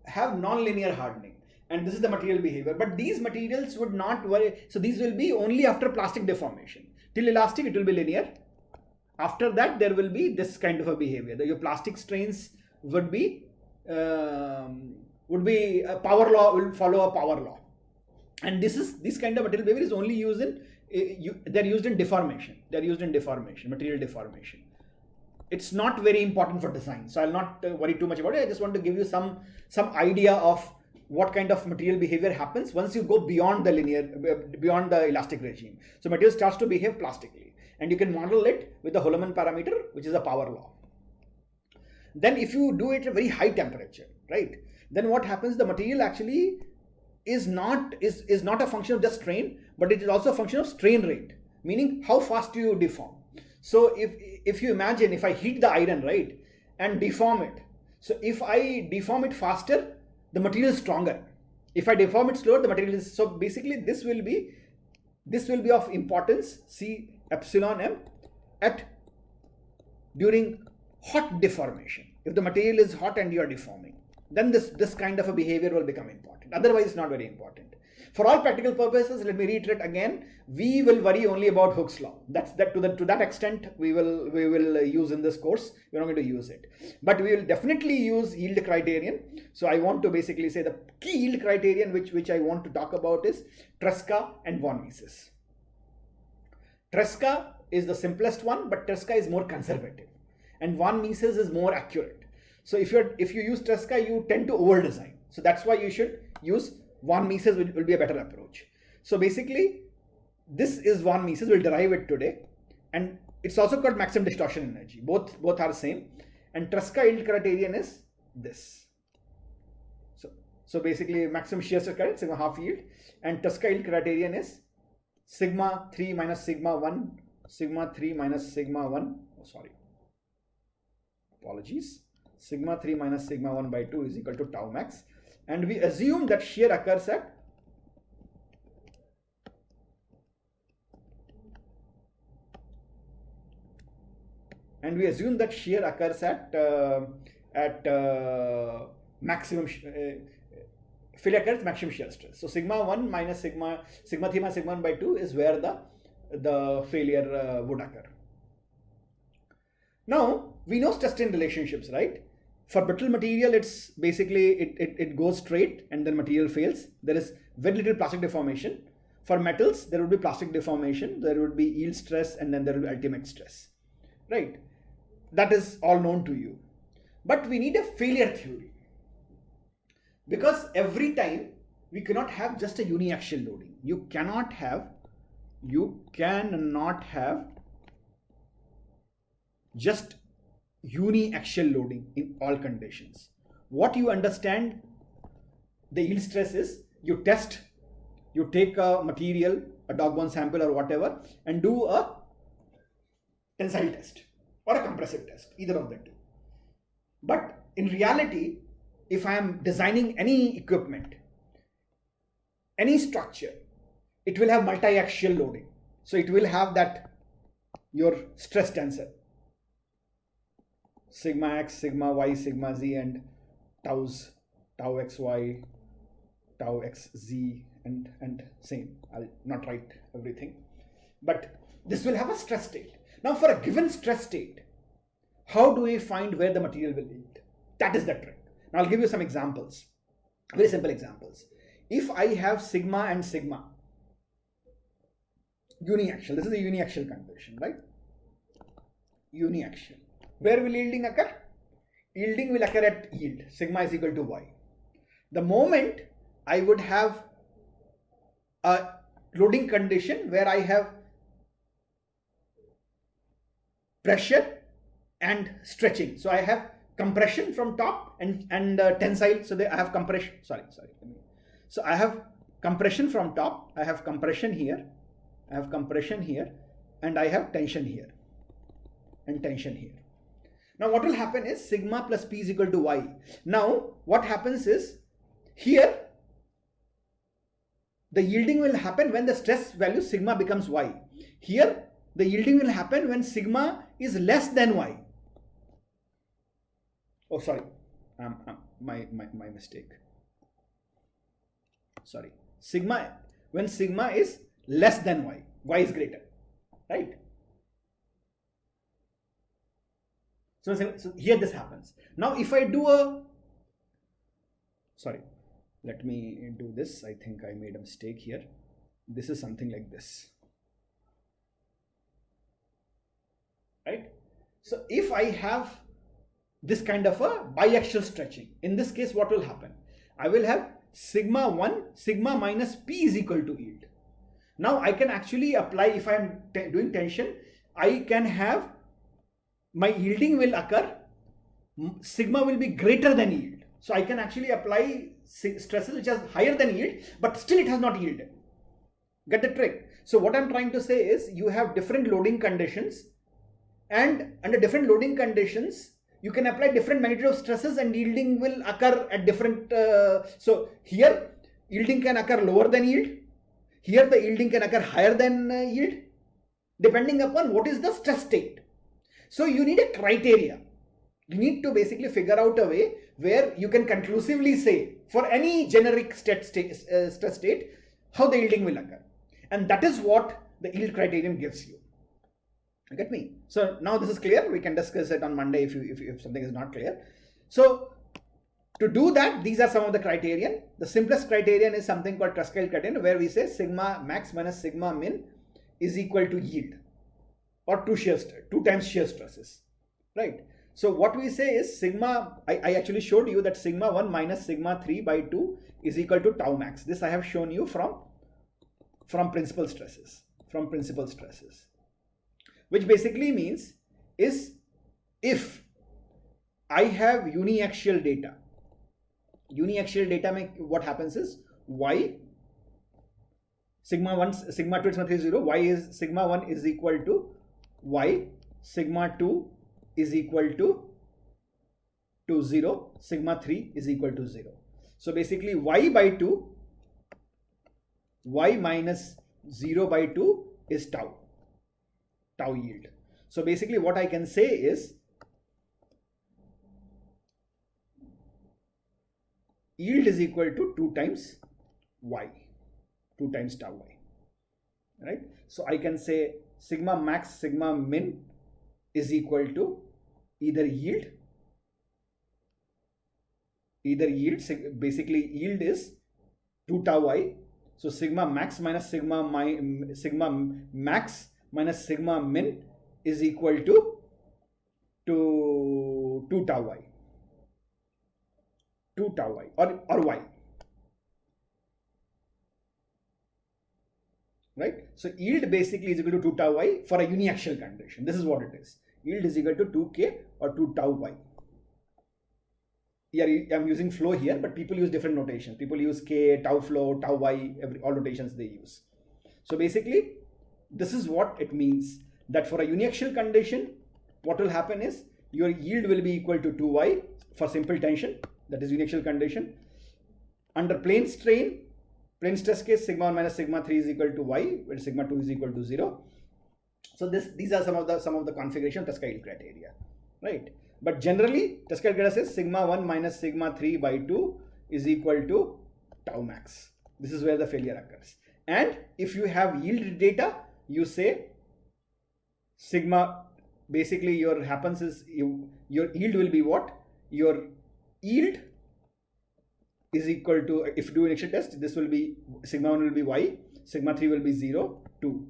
have non-linear hardening, and this is the material behavior. But these materials would not vary. So these will be only after plastic deformation. Till elastic, it will be linear. After that, there will be this kind of a behavior. Your plastic strains would be a power law, will follow a power law. And this kind of material behavior is only used in they're used in deformation. They're used in deformation, material deformation. It's not very important for design, so I'll not worry too much about it. I just want to give you some idea of what kind of material behavior happens once you go beyond the elastic regime. So material starts to behave plastically, and you can model it with the Holloman parameter, which is a power law. Then if you do it at a very high temperature, right, then what happens? The material actually is not a function of just strain, but it is also a function of strain rate, meaning how fast do you deform. So if you imagine, if I heat the iron, right, and deform it, so if I deform it faster, the material is stronger. If I deform it slower, the material is, so basically this will be of importance, C epsilon m, during hot deformation. If the material is hot and you are deforming, then this kind of a behavior will become important. Otherwise, it's not very important. For all practical purposes, let me reiterate again, we will worry only about Hooke's law. To that extent we will use in this course. We're not going to use it, but we will definitely use yield criterion. So I want to basically say the key yield criterion which I want to talk about is Tresca and von Mises. Tresca is the simplest one, but Tresca is more conservative, and von Mises is more accurate. So if you use Tresca, you tend to over design. So that's why you should use von Mises, will be a better approach. So basically, this is von Mises. We'll derive it today, and it's also called maximum distortion energy. Both are the same. And Tresca yield criterion is this. So basically, maximum shear stress current, sigma half yield, and Tresca yield criterion is sigma 3 minus sigma 1, sigma 3 minus sigma 1. Oh, sorry. Apologies. Sigma 3 minus sigma 1 by 2 is equal to tau max. And we assume that shear occurs at maximum failure occurs maximum shear stress. So sigma 1 minus sigma 3 minus sigma 1 by 2 is where the failure would occur. Now we know stress strain relationships, right? For brittle material, it's basically it goes straight and then material fails. There is very little plastic deformation. For metals, there would be plastic deformation, there would be yield stress, and then there will be ultimate stress, right? That is all known to you. But we need a failure theory, because every time we cannot have just a uniaxial loading. You cannot have just uniaxial loading in all conditions. What you understand the yield stress is, you take a material, a dog bone sample or whatever, and do a tensile test or a compressive test, either of the two. But in reality, if I am designing any equipment, any structure, it will have multi-axial loading. So it will have that your stress tensor, sigma x, sigma y, sigma z, and tau xy, tau xz, and same. I'll not write everything, but this will have a stress state. Now for a given stress state, how do we find where the material will yield? That is the trick. Now I'll give you some examples, very simple examples. If I have sigma and sigma, uniaxial, this is a uniaxial condition, right? Uniaxial. Where will yielding occur? Yielding will occur at yield, sigma is equal to y. The moment I would have a loading condition where I have pressure and stretching. So I have compression from top and tensile. So I have compression. So I have compression from top. I have compression here. I have compression here, and I have tension here, and tension here. Now what will happen is sigma plus P is equal to Y. Now what happens is here the yielding will happen when the stress value sigma becomes Y. Here the yielding will happen when sigma is less than Y. Oh, sorry, my mistake. Sorry, sigma, when sigma is less than Y, Y is greater, right? So here this happens. Now if I do a, sorry, let me do this. I think I made a mistake here. This is something like this, right? So if I have this kind of a biaxial stretching, in this case what will happen? I will have sigma 1, sigma minus P is equal to yield. Now I can actually apply, if I am doing tension, I can have my yielding will occur, sigma will be greater than yield. So I can actually apply stresses which are higher than yield, but still it has not yielded. Get the trick? So what I'm trying to say is you have different loading conditions, and under different loading conditions you can apply different magnitude of stresses and yielding will occur at different, so here yielding can occur lower than yield, here the yielding can occur higher than yield, depending upon what is the stress state. So you need a criteria. You need to basically figure out a way where you can conclusively say for any generic stress state how the yielding will occur, and that is what the yield criterion gives you. You get me? So now this is clear. We can discuss it on Monday if something is not clear. So to do that, these are some of the criterion. The simplest criterion is something called Truscott criterion, where we say sigma max minus sigma min is equal to yield, or two times shear stresses, right? So what we say is sigma, I actually showed you that sigma 1 minus sigma 3 by 2 is equal to tau max. This I have shown you from principal stresses, which basically means is if I have uniaxial data, what happens is Y sigma 1, sigma 2, sigma 3 is 0, Y is sigma 1 is equal to Y, sigma 2 is equal to 0, sigma 3 is equal to 0. So basically Y by 2, Y minus 0 by 2 is tau yield. So basically what I can say is yield is equal to 2 times Y, 2 times tau Y, right? So I can say sigma max, sigma min is equal to either yield, basically yield is 2 tau Y. So sigma max minus sigma max minus sigma min is equal to 2 tau Y, or Y, right? So yield basically is equal to 2 tau Y for a uniaxial condition. This is what it is. Yield is equal to 2K or 2 tau Y. Here I'm using flow here, but people use different notation. People use K, tau flow, tau Y, all notations they use. So basically this is what it means, that for a uniaxial condition what will happen is your yield will be equal to 2Y for simple tension, that is uniaxial condition. Under plane strain, plane stress case, sigma 1 minus sigma 3 is equal to Y, where sigma 2 is equal to 0. So these are some of the configuration of Truscott yield criteria, right? But generally Truscott criteria says sigma 1 minus sigma 3 by 2 is equal to tau max. This is where the failure occurs. And if you have yield data, you say sigma, basically your happens is your yield will be what? Your yield is equal to, if you do an initial test, this will be sigma 1 will be Y, sigma 3 will be 0, 2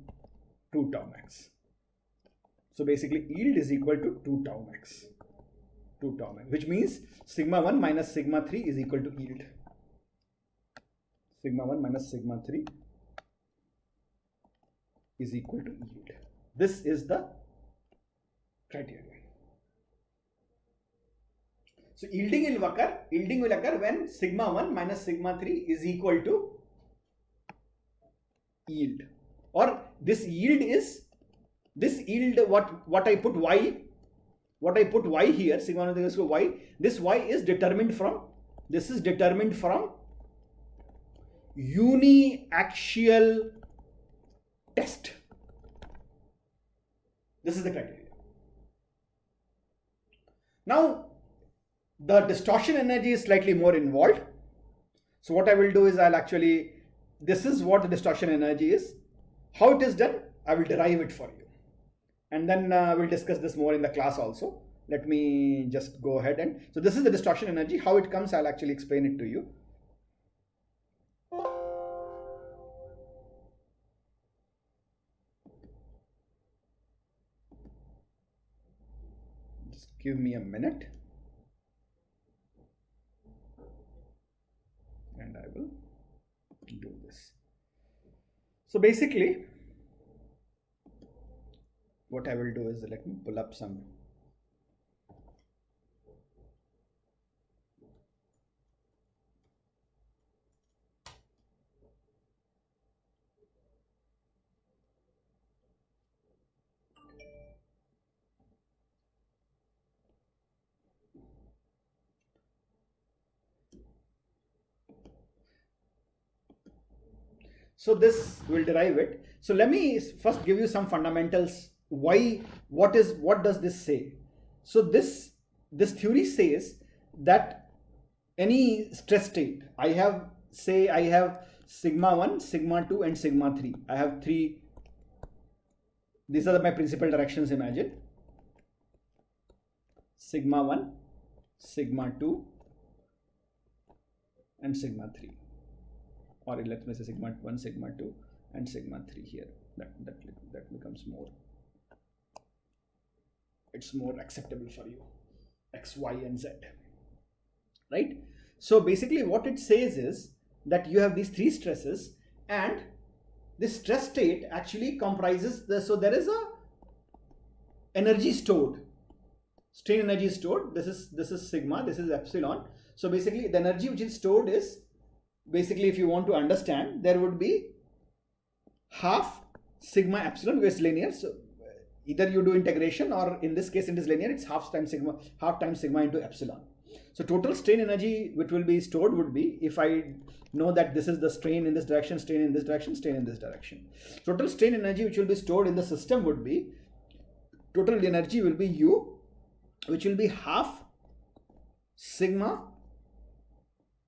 tau max. So basically yield is equal to 2 tau max, which means sigma 1 minus sigma 3 is equal to yield. Sigma 1 minus sigma 3 is equal to yield. This is the criteria. So yielding will occur when sigma 1 minus sigma 3 is equal to yield, or this yield what I put y here, sigma 1 is equal to y. This y is determined from uniaxial test. This is the criteria. Now the distortion energy is slightly more involved. So what I will do is this is what the distortion energy is. How it is done, I will derive it for you. And then we'll discuss this more in the class also. Let me just go ahead and, so this is the distortion energy. How it comes, I'll actually explain it to you. Just give me a minute. And I will do this. So basically, what I will do is, let me pull up some. So this will derive it. So let me first give you some fundamentals. What does this say? So this theory says that any stress state, I have sigma 1, sigma 2 and sigma 3. I have three. These are my principal directions, imagine. Sigma 1, sigma 2 and sigma 3. Or let me say sigma 1, sigma 2 and sigma 3 here. That becomes more, it's more acceptable for you, x, y and z, right? So basically what it says is that you have these three stresses, and this stress state actually comprises so there is a energy stored, strain energy stored. This is sigma, this is epsilon. So basically the energy which is stored is, basically if you want to understand, there would be half sigma epsilon, because it's linear. So either you do integration, or in this case it is linear, it's half times sigma into epsilon. So total strain energy which will be stored would be, if I know that this is the strain in this direction, strain in this direction, strain in this direction, total strain energy which will be stored in the system would be, total energy will be U, which will be half sigma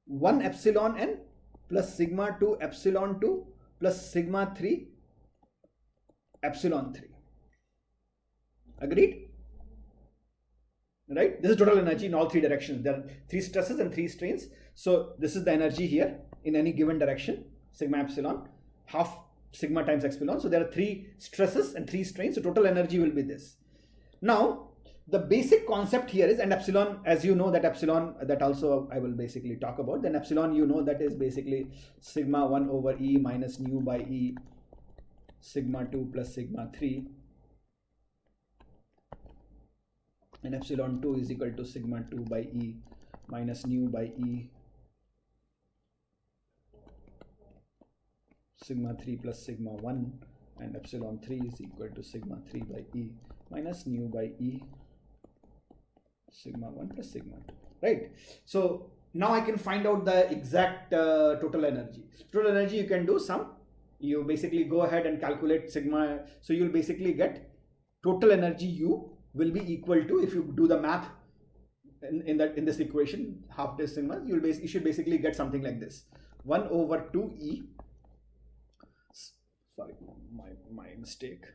1 epsilon n plus sigma 2 epsilon 2 plus sigma 3 epsilon 3. Agreed? Right? This is total energy in all three directions. There are three stresses and three strains. So this is the energy here in any given direction, sigma epsilon, half sigma times epsilon. So there are three stresses and three strains. So total energy will be this. Now, the basic concept here is, and epsilon, as you know, that epsilon, that also I will basically talk about. Then epsilon, you know, that is basically sigma 1 over E minus nu by E, sigma 2 plus sigma 3. And epsilon 2 is equal to sigma 2 by E minus nu by E, sigma 3 plus sigma 1, and epsilon 3 is equal to sigma 3 by E minus nu by E, sigma 1 plus sigma 2, right? So now I can find out the exact total energy. Total energy, you can do you basically go ahead and calculate sigma. So you'll basically get total energy U will be equal to, if you do the math in this equation, half this sigma, you should basically get something like this: 1 over 2E. Sorry, my mistake.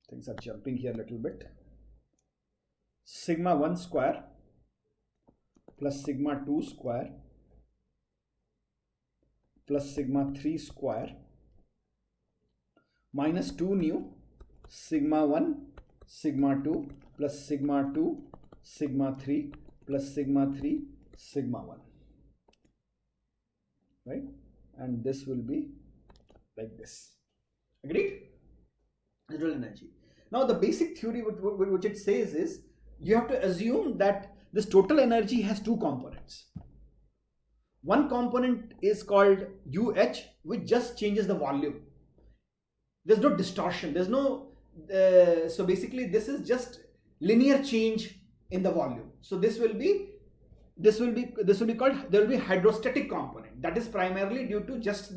Things are jumping here a little bit. Sigma 1 square plus sigma 2 square plus sigma 3 square minus 2 nu sigma 1 sigma 2 plus sigma 2 sigma 3 plus sigma 3 sigma 1, right? And this will be like this. Agreed? Total energy. Now the basic theory which it says is, you have to assume that this total energy has two components. One component is called UH, which just changes the volume. There's no distortion, there's no so basically this is just linear change in the volume. So this will be called, there will be hydrostatic component, that is primarily due to just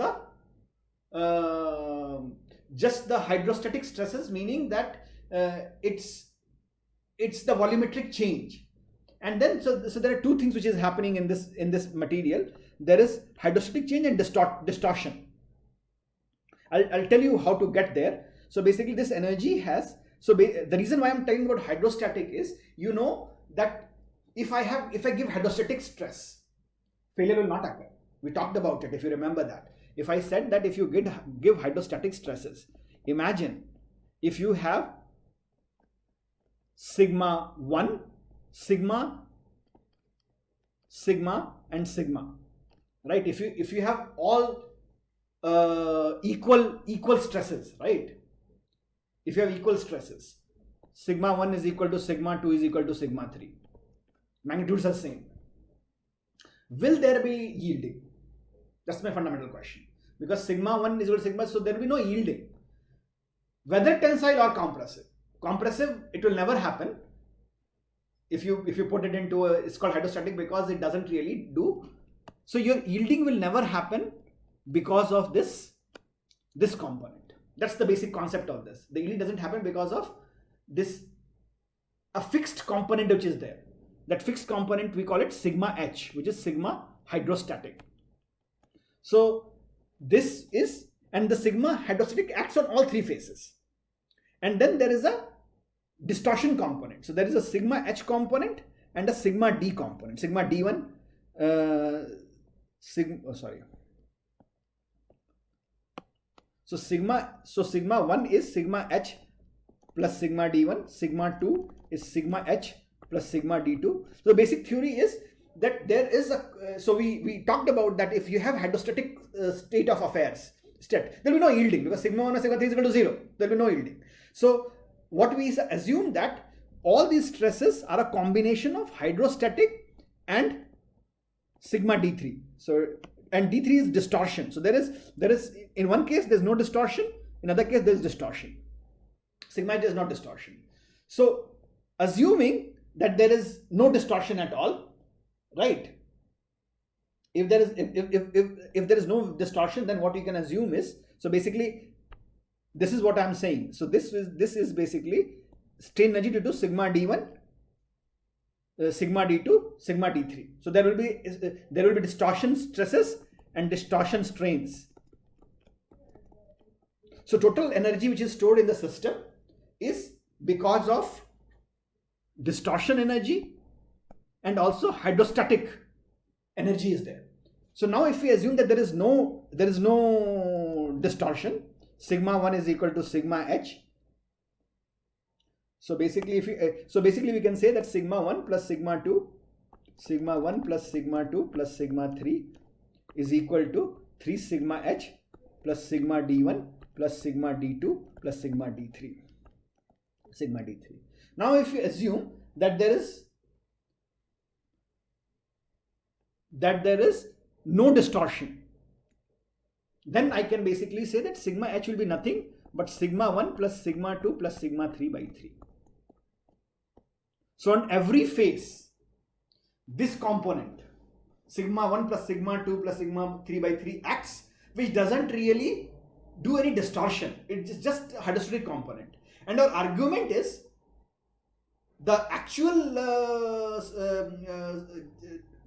the hydrostatic stresses, meaning that it's the volumetric change. And then so there are two things which is happening in this material. There is hydrostatic change and distortion. I'll tell you how to get there. So basically this energy has, so the reason why I'm talking about hydrostatic is, you know that if I give hydrostatic stress, failure will not occur. We talked about it, if you remember that. If I said that if you give hydrostatic stresses, imagine if you have sigma 1, sigma, and sigma, right? If you have all equal stresses, right? If you have equal stresses, sigma 1 is equal to sigma 2 is equal to sigma 3. Magnitudes are same. Will there be yielding? That's my fundamental question. Because sigma 1 is equal to sigma, so there will be no yielding. Whether tensile or compressive. Compressive, it will never happen. If you put it into it's called hydrostatic because it doesn't really do. So your yielding will never happen because of this component. That's the basic concept of this. The yielding doesn't happen because of this, a fixed component which is there. That fixed component, we call it sigma h, which is sigma hydrostatic. So this is, and the sigma hydrostatic acts on all three phases. And then there is a distortion component. So there is a sigma h component and a sigma d component. Sigma d1, So sigma 1 is sigma h plus sigma d1. Sigma 2 is sigma h plus sigma d2. So the basic theory is that there is a, so we talked about that if you have hydrostatic state of affairs, there will be no yielding because sigma 1 or sigma 3 is equal to 0. There will be no yielding. So what we assume that all these stresses are a combination of hydrostatic and sigma d3. So, and d3 is distortion. So there is in one case there's no distortion, in other case there's distortion. Sigma h is not distortion. So assuming that there is no distortion at all, right? If there is no distortion, then what you can assume is, so basically this is what I'm saying. So this is basically strain energy due to sigma d1, sigma d2, sigma d3. So there will be distortion stresses and distortion strains. So total energy which is stored in the system is because of distortion energy and also hydrostatic energy is there. So now if we assume that there is no distortion, sigma 1 is equal to sigma h. So basically we can say that sigma 1 plus sigma 2, sigma 1 plus sigma 2 plus sigma 3 is equal to 3 sigma h plus sigma d1 plus sigma d2 plus sigma d3. Sigma d3. Now if you assume that there is no distortion, then I can basically say that sigma h will be nothing but sigma 1 plus sigma 2 plus sigma 3 by 3. So on every phase, this component, sigma 1 plus sigma 2 plus sigma 3 by 3 acts, which doesn't really do any distortion. It's just a hydrostatic component. And our argument is the actual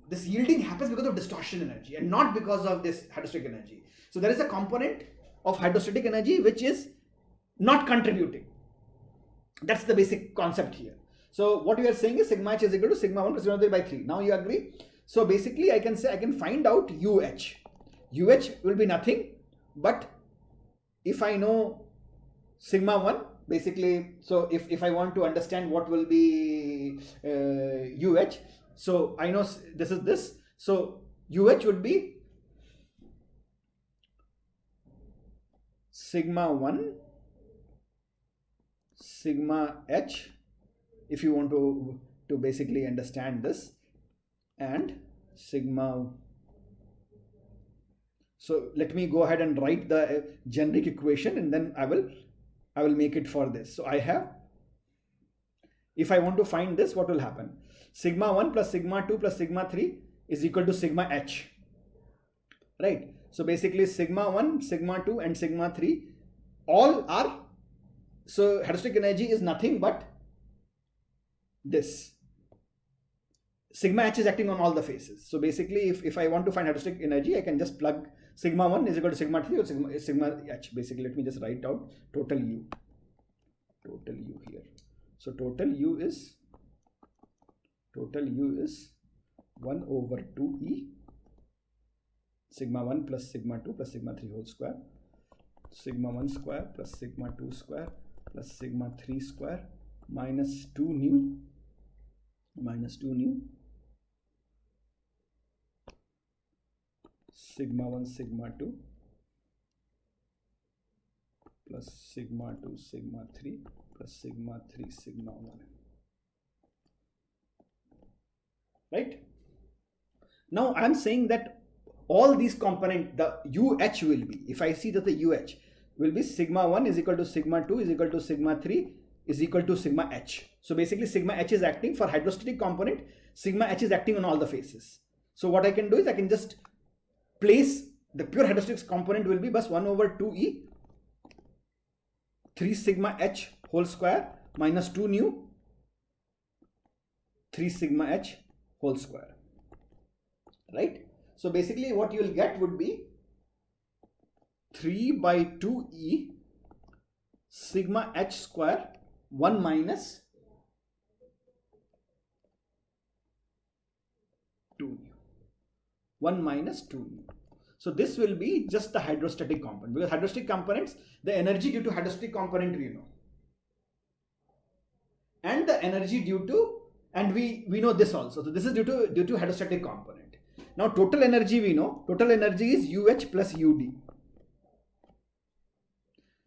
this yielding happens because of distortion energy and not because of this hydrostatic energy. So there is a component of hydrostatic energy which is not contributing. That's the basic concept here. So what we are saying is sigma h is equal to sigma 1 plus sigma 3 by 3. Now you agree? So basically I can say I can find out UH. UH will be nothing but if I know sigma 1, basically, so if I want to understand what will be UH, so I know this is this. So UH would be sigma 1, sigma h, if you want to basically understand this, and sigma. So let me go ahead and write the generic equation, and then I will make it for this. So I have, if I want to find this, what will happen? Sigma 1 plus sigma 2 plus sigma 3 is equal to sigma h, right? So basically sigma 1, sigma 2 and sigma 3 all are, so hydrostatic energy is nothing but this. Sigma h is acting on all the faces. So basically if I want to find hydrostatic energy, I can just plug sigma 1 is equal to sigma 3 or sigma h. Basically, let me just write out total U here. So total U is 1 over 2e sigma 1 plus sigma 2 plus sigma 3 whole square, sigma 1 square plus sigma 2 square plus sigma 3 square minus 2 nu sigma 1 sigma 2 plus sigma 2 sigma 3 plus sigma 3 sigma 1. Right? Now I am saying that all these components, the UH will be, if I see that the UH will be sigma 1 is equal to sigma 2 is equal to sigma 3 is equal to sigma h. So basically sigma h is acting for hydrostatic component, sigma h is acting on all the faces. So what I can do is I can just place the pure hydrostatic component will be bus 1 over 2e 3 sigma h whole square minus 2 nu 3 sigma h whole square, right? So basically what you will get would be 3 by 2e sigma h square 1 minus 2 nu. 1 minus 2 nu. So this will be just the hydrostatic component, because hydrostatic components, the energy due to hydrostatic component we know, and the energy due to, and we know this also. So this is due to hydrostatic component. Now total energy we know, total energy is UH plus UD.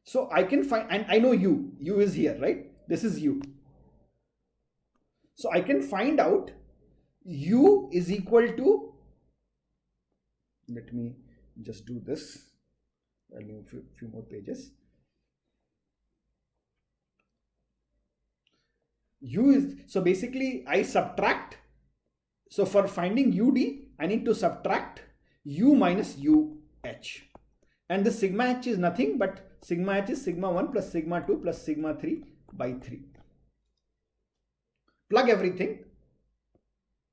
So I can find, and I know U is here, right? This is U. So I can find out U is equal to, let me just do this, I'll move a few more pages. U is, so basically I subtract, so for finding UD, I need to subtract U minus UH. And the sigma h is nothing but sigma h is sigma 1 plus sigma 2 plus sigma 3 by 3. Plug everything.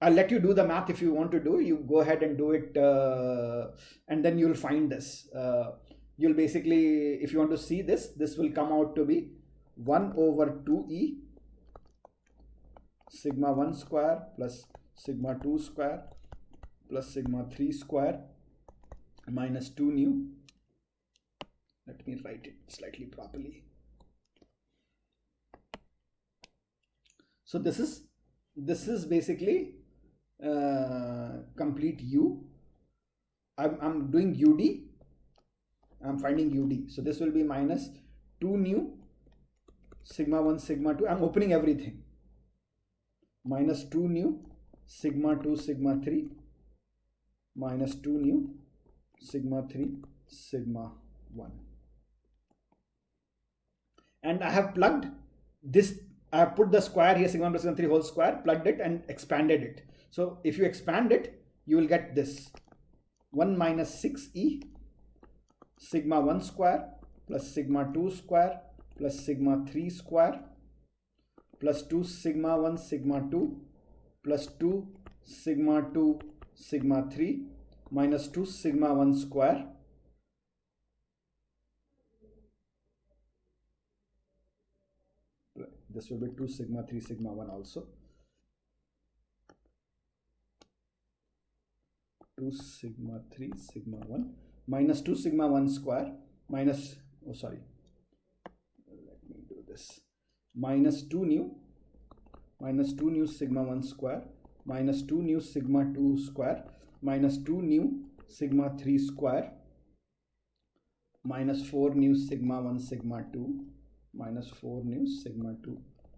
I'll let you do the math if you want to do. You go ahead and do it, and then you'll find this. You'll basically, if you want to see this, this will come out to be 1 over 2e sigma 1 square plus sigma 2 square plus sigma 3 square minus 2 nu. Let me write it slightly properly. So this is basically complete U. I'm doing UD. I'm finding UD. So this will be minus 2 nu sigma 1 sigma 2. I'm opening everything. Minus 2 nu sigma 2 sigma 3 minus 2 nu sigma 3 sigma 1. And I have plugged this, I have put the square here, sigma 1 plus sigma 3 whole square, plugged it and expanded it. So if you expand it, you will get this 1 minus 6e sigma 1 square plus sigma 2 square plus sigma 3 square plus 2 sigma 1 sigma 2 plus 2 sigma 2 sigma 3 minus 2 sigma 1 square this will be 2 sigma 3 sigma 1 also. 2 sigma 3 sigma 1 minus 2 sigma 1 square minus, oh sorry, let me do this, minus 2 nu sigma 1 square minus 2 nu sigma 2 square minus 2 nu sigma 3 square minus 4 nu sigma 1 sigma 2 minus 4 nu sigma 2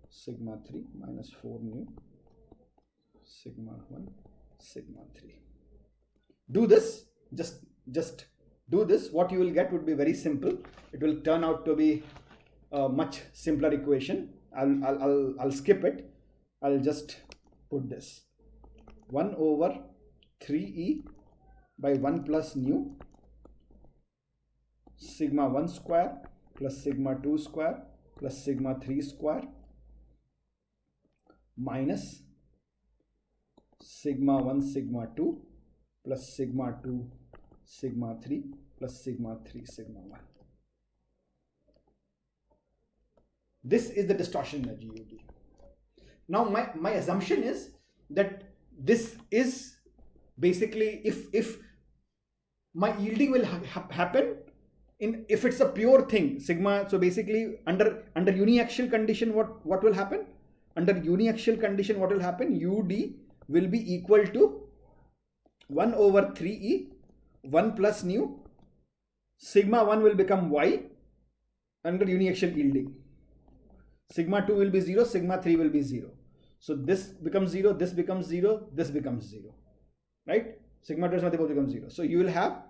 sigma 3 minus 4 nu sigma 1 sigma 3. Do this, just do this. What you will get would be very simple. It will turn out to be a much simpler equation. I'll skip it. I'll just put this 1 over 3e by 1 plus nu sigma 1 square plus sigma 2 square plus sigma 3 square minus sigma 1 sigma 2 plus sigma 2 sigma 3 plus sigma 3 sigma 1. This is the distortion energy UD. Now my assumption is that this is basically if my yielding will happen in, if it's a pure thing sigma. So basically under uniaxial condition, what will happen? Under uniaxial condition, what will happen? UD will be equal to 1 over 3e 1 plus nu sigma 1 will become y under uniaxial yielding. Sigma 2 will be 0, sigma 3 will be 0. So this becomes 0, this becomes 0, this becomes 0, right? Sigma 2 both become 0. So you will have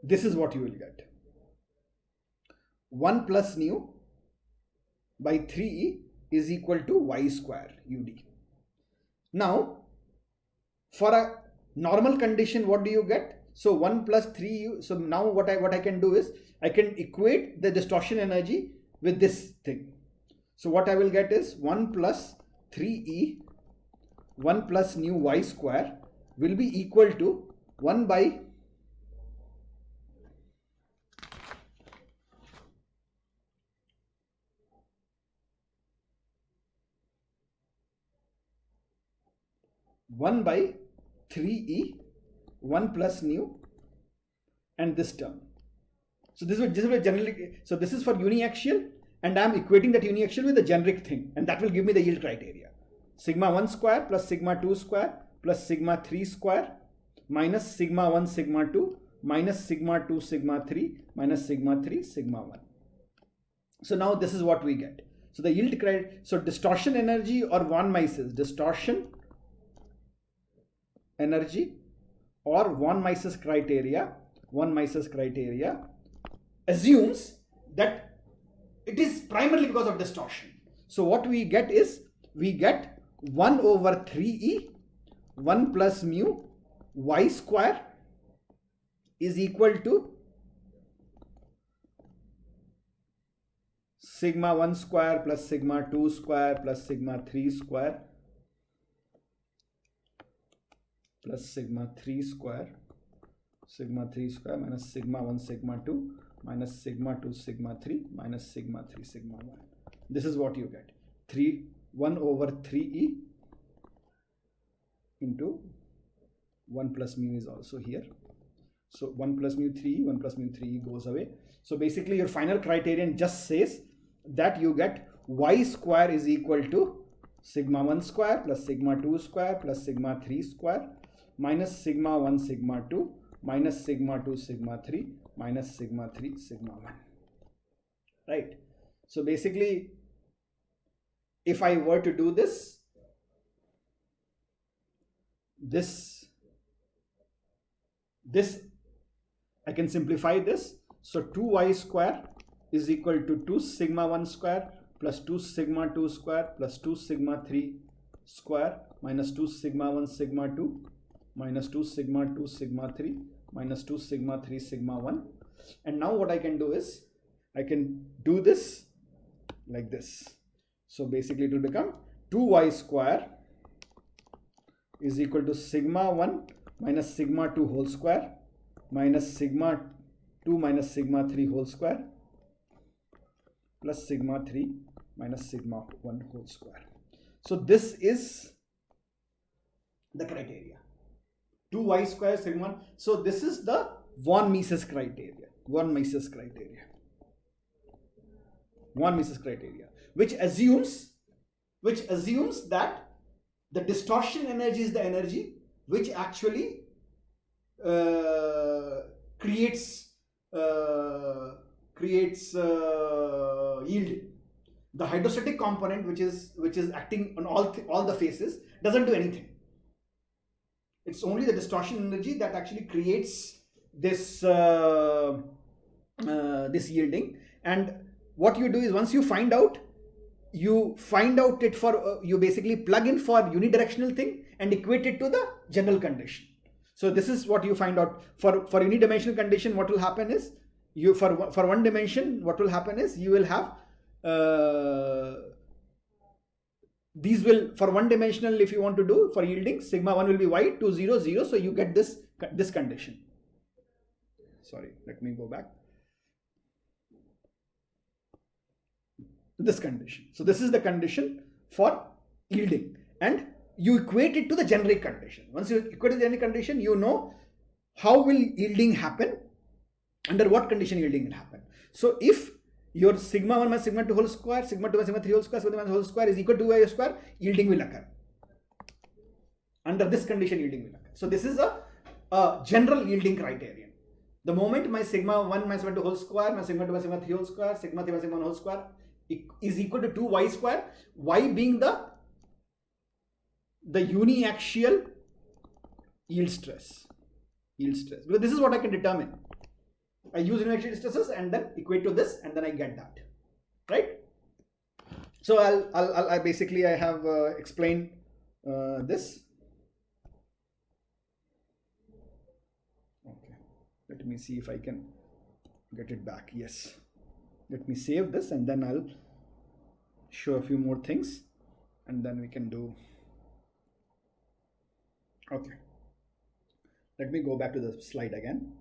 this is what you will get. 1 plus nu by 3e is equal to y square UD. Now for a normal condition, what do you get? So 1 plus 3u. So now what I can do is I can equate the distortion energy with this thing. So what I will get is 1 plus 3e 1 plus nu y square will be equal to 1 by 1 by 3e 1 plus nu and this term. So this will generally, so this is for uniaxial and I am equating that uniaxial with the generic thing, and that will give me the yield criteria. Sigma 1 square plus sigma 2 square plus sigma 3 square minus sigma 1 sigma 2 minus sigma 2 sigma 3 minus sigma 3 sigma 1. So now this is what we get. So the yield criteria, so distortion energy or von Mises, distortion energy or von Mises criteria assumes that it is primarily because of distortion. So what we get is, we get 1 over 3e 1 plus mu y square is equal to sigma 1 square plus sigma 2 square plus sigma 3 square plus sigma 3 square minus sigma 1 sigma 2 minus sigma 2 sigma 3 minus sigma 3 sigma 1. This is what you get. 1 over 3e into 1 plus mu is also here. So 1 plus mu 3e, 1 plus mu 3e goes away. So basically your final criterion just says that you get y square is equal to sigma 1 square plus sigma 2 square plus sigma 3 square minus sigma 1 sigma 2 minus sigma 2 sigma 3 minus sigma 3 sigma 1, right? So basically if I were to do this I can simplify this. So 2y square is equal to 2 sigma 1 square plus 2 sigma 2 square plus 2 sigma 3 square minus 2 sigma 1 sigma 2 minus 2 sigma 2 sigma 3 minus 2 sigma 3 sigma 1. And now what I can do is I can do this like this. So basically it will become 2y square is equal to sigma 1 minus sigma 2 whole square minus sigma 2 minus sigma 3 whole square plus sigma 3 minus sigma 1 whole square. So this is the criteria. 2y square sigma 1. So this is the von Mises criteria. Von Mises criteria, which assumes that the distortion energy is the energy which actually creates yield. The hydrostatic component, which is acting on all the faces, doesn't do anything. It's only the distortion energy that actually creates this this yielding. And what you do is, once you find out it for you basically plug in for unidirectional thing and equate it to the general condition. So this is what you find out for unidimensional condition. What will happen is, you for one dimension, what will happen is you will have these will, for one dimensional, if you want to do for yielding, sigma 1 will be y, 2 0 0, so you get this condition. Sorry, let me go back. This condition. So this is the condition for yielding, and you equate it to the generic condition. Once you equate to the generic condition, you know how will yielding happen, under what condition yielding will happen. So if your sigma 1 minus sigma 2 whole square, sigma 2 minus sigma 3 whole square, sigma 3 minus whole square is equal to y square, yielding will occur. Under this condition, yielding will occur. So this is a general yielding criterion. The moment my sigma 1 minus sigma 2 whole square, my sigma 2 minus sigma 3 whole square, sigma 3 minus sigma 1 whole square is equal to 2y square, y being the uniaxial yield stress. Because this is what I can determine. I use uniaxial stresses and then equate to this, and then I get that, right? So I basically have explained this. Okay, let me see if I can get it back. Yes, let me save this, and then I'll show a few more things, and then we can do. Okay, let me go back to the slide again.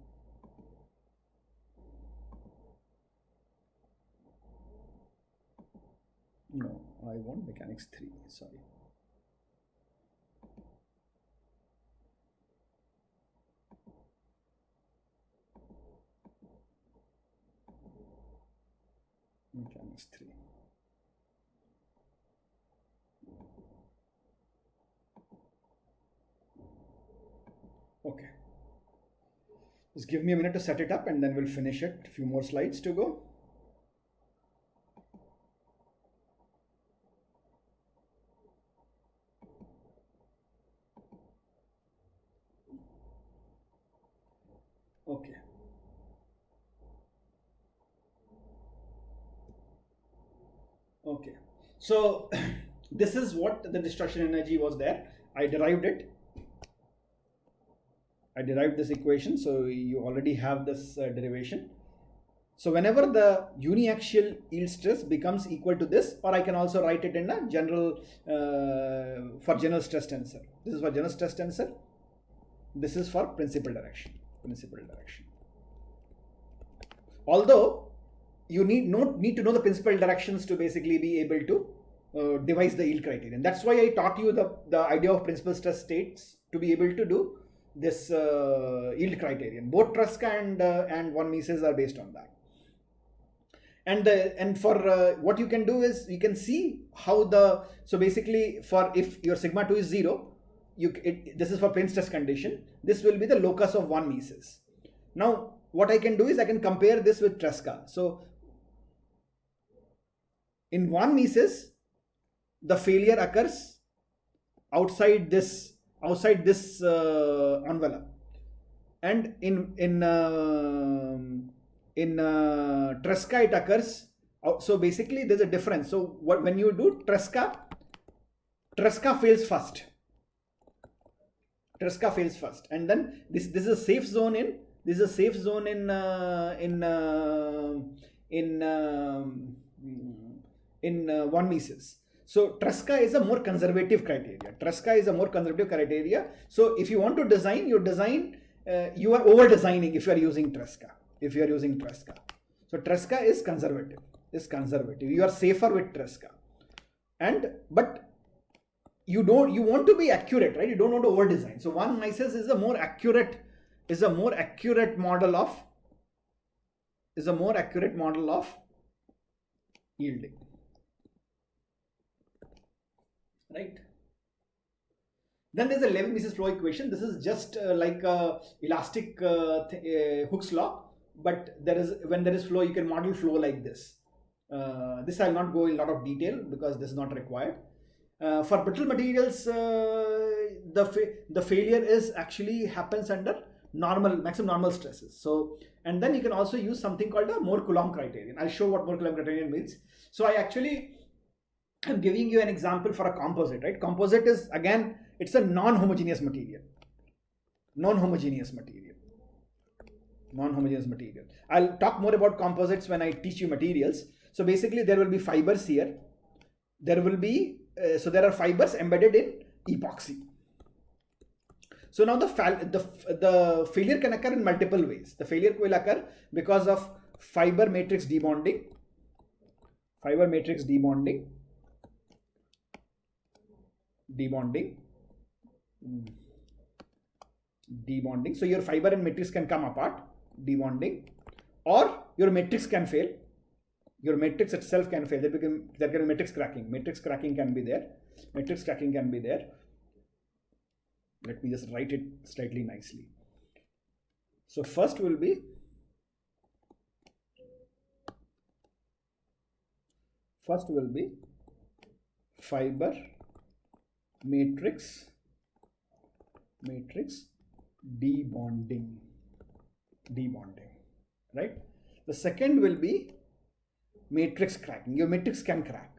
No, I want mechanics 3, sorry. Mechanics 3. Okay. Just give me a minute to set it up, and then we'll finish it. A few more slides to go. Okay. Okay. So this is what the destruction energy was there. I derived it. I derived this equation, so you already have this derivation. So whenever the uniaxial yield stress becomes equal to this, or I can also write it in a general for general stress tensor. This is for general stress tensor. This is for principal direction. Although you need to know the principal directions to basically be able to devise the yield criterion. That's why I taught you the idea of principal stress states to be able to do this yield criterion. Both Tresca and von Mises are based on that. And for what you can do is, you can see how so basically, for if your sigma 2 is 0, this is for plane stress condition, this will be the locus of von Mises. Now what I can do is I can compare this with Tresca. So in von Mises, the failure occurs outside this envelope, and in Tresca it occurs. So basically there's a difference. So when you do Tresca fails first. And then this is a safe zone in von Mises. So Tresca is a more conservative criteria. So if you want to design, you are over designing if you are using Tresca. So Tresca is conservative. You are safer with Tresca. But you want to be accurate, right? You don't want to over design. So von Mises is a more accurate model of yielding. Right. Then there's a Levin-Mises flow equation. This is just like a elastic Hooke's law, but when there is flow, you can model flow like this. This I'll not go in a lot of detail because this is not required. For brittle materials, the failure is actually happens under maximum normal stresses. So, and then you can also use something called a Mohr-Coulomb criterion. I'll show what Mohr-Coulomb criterion means. So I'm giving you an example for a composite, right? Composite is, again, it's a non-homogeneous material. Non-homogeneous material. I'll talk more about composites when I teach you materials. So basically there will be fibers here. There will be, so there are fibers embedded in epoxy. So now the failure can occur in multiple ways. The failure will occur because of fiber matrix debonding. So your fiber and matrix can come apart, debonding, or your matrix can fail. Your matrix itself can fail. There can be matrix cracking. Matrix cracking can be there. Let me just write it slightly nicely. So first will be fiber matrix debonding, right? The second will be matrix cracking. Your matrix can crack.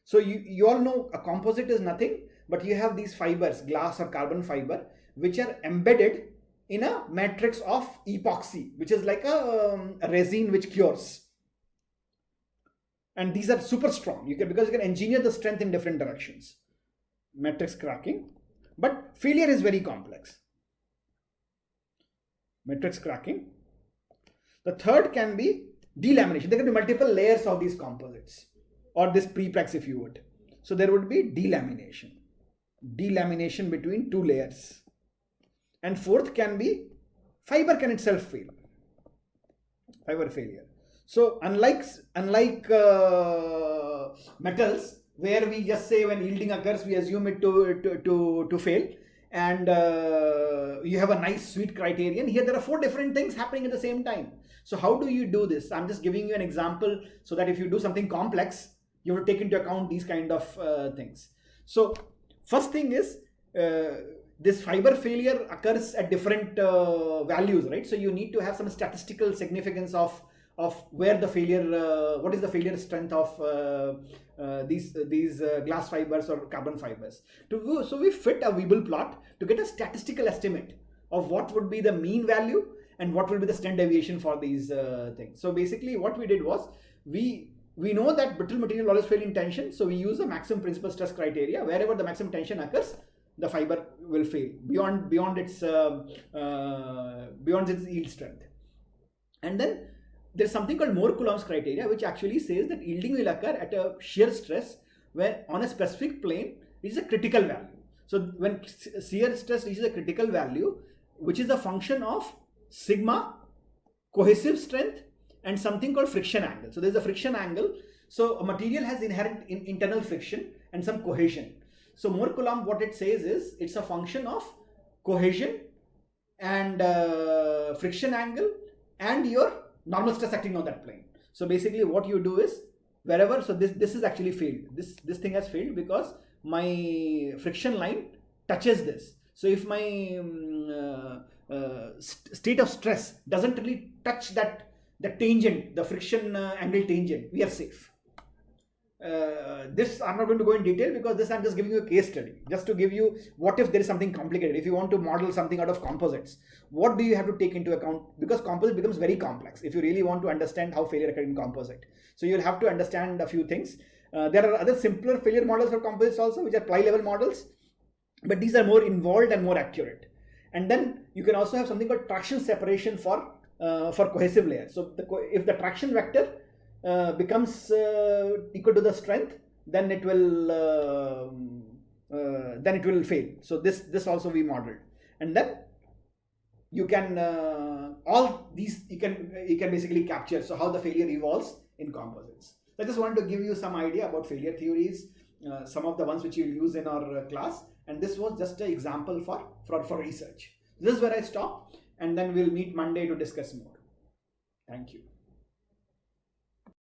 So you all know a composite is nothing, but you have these fibers, glass or carbon fiber, which are embedded in a matrix of epoxy, which is like a resin which cures. And these are super strong. Because you can engineer the strength in different directions. Matrix cracking. But failure is very complex. Matrix cracking. The third can be delamination. There can be multiple layers of these composites, or this preplex if you would. So there would be delamination between two layers. And fourth can be fiber can itself fail. Fiber failure. So unlike metals, where we just say when yielding occurs, we assume it to fail, and you have a nice sweet criterion. Here there are 4 different things happening at the same time. So how do you do this? I'm just giving you an example so that if you do something complex, you will take into account these kind of things. So first thing is this fiber failure occurs at different values, right? So you need to have some statistical significance of where the failure, what is the failure strength of these glass fibers or carbon fibers. So we fit a Weibull plot to get a statistical estimate of what would be the mean value and what will be the standard deviation for these things. So basically what we did was, we know that brittle material always fail in tension, so we use the maximum principal stress criteria. Wherever the maximum tension occurs, the fiber will fail beyond its yield strength. And then there's something called Mohr-Coulomb's criteria, which actually says that yielding will occur at a shear stress where on a specific plane which is a critical value. So when shear stress reaches a critical value, which is a function of sigma, cohesive strength, and something called friction angle. So there's a friction angle. So a material has inherent internal friction and some cohesion. So Mohr-Coulomb, what it says is it's a function of cohesion and friction angle and your normal stress acting on that plane. So basically what you do is, wherever, so this is actually failed. This thing has failed because my friction line touches this. So if my state of stress doesn't really touch the tangent, the friction angle tangent, we are safe. This I'm not going to go in detail because this I'm just giving you a case study, just to give you what if there is something complicated. If you want to model something out of composites, what do you have to take into account? Because composite becomes very complex if you really want to understand how failure occurs in composite. So you'll have to understand a few things. There are other simpler failure models for composites also, which are ply level models, but these are more involved and more accurate. And then you can also have something called traction separation for cohesive layers. So if the traction vector becomes equal to the strength, then it will fail. So this also we modeled, and then you can all these you can basically capture. So how the failure evolves in composites. I just want to give you some idea about failure theories, some of the ones which you'll use in our class, And this was just an example for research. This is where I stop, and then we'll meet Monday to discuss more. Thank you.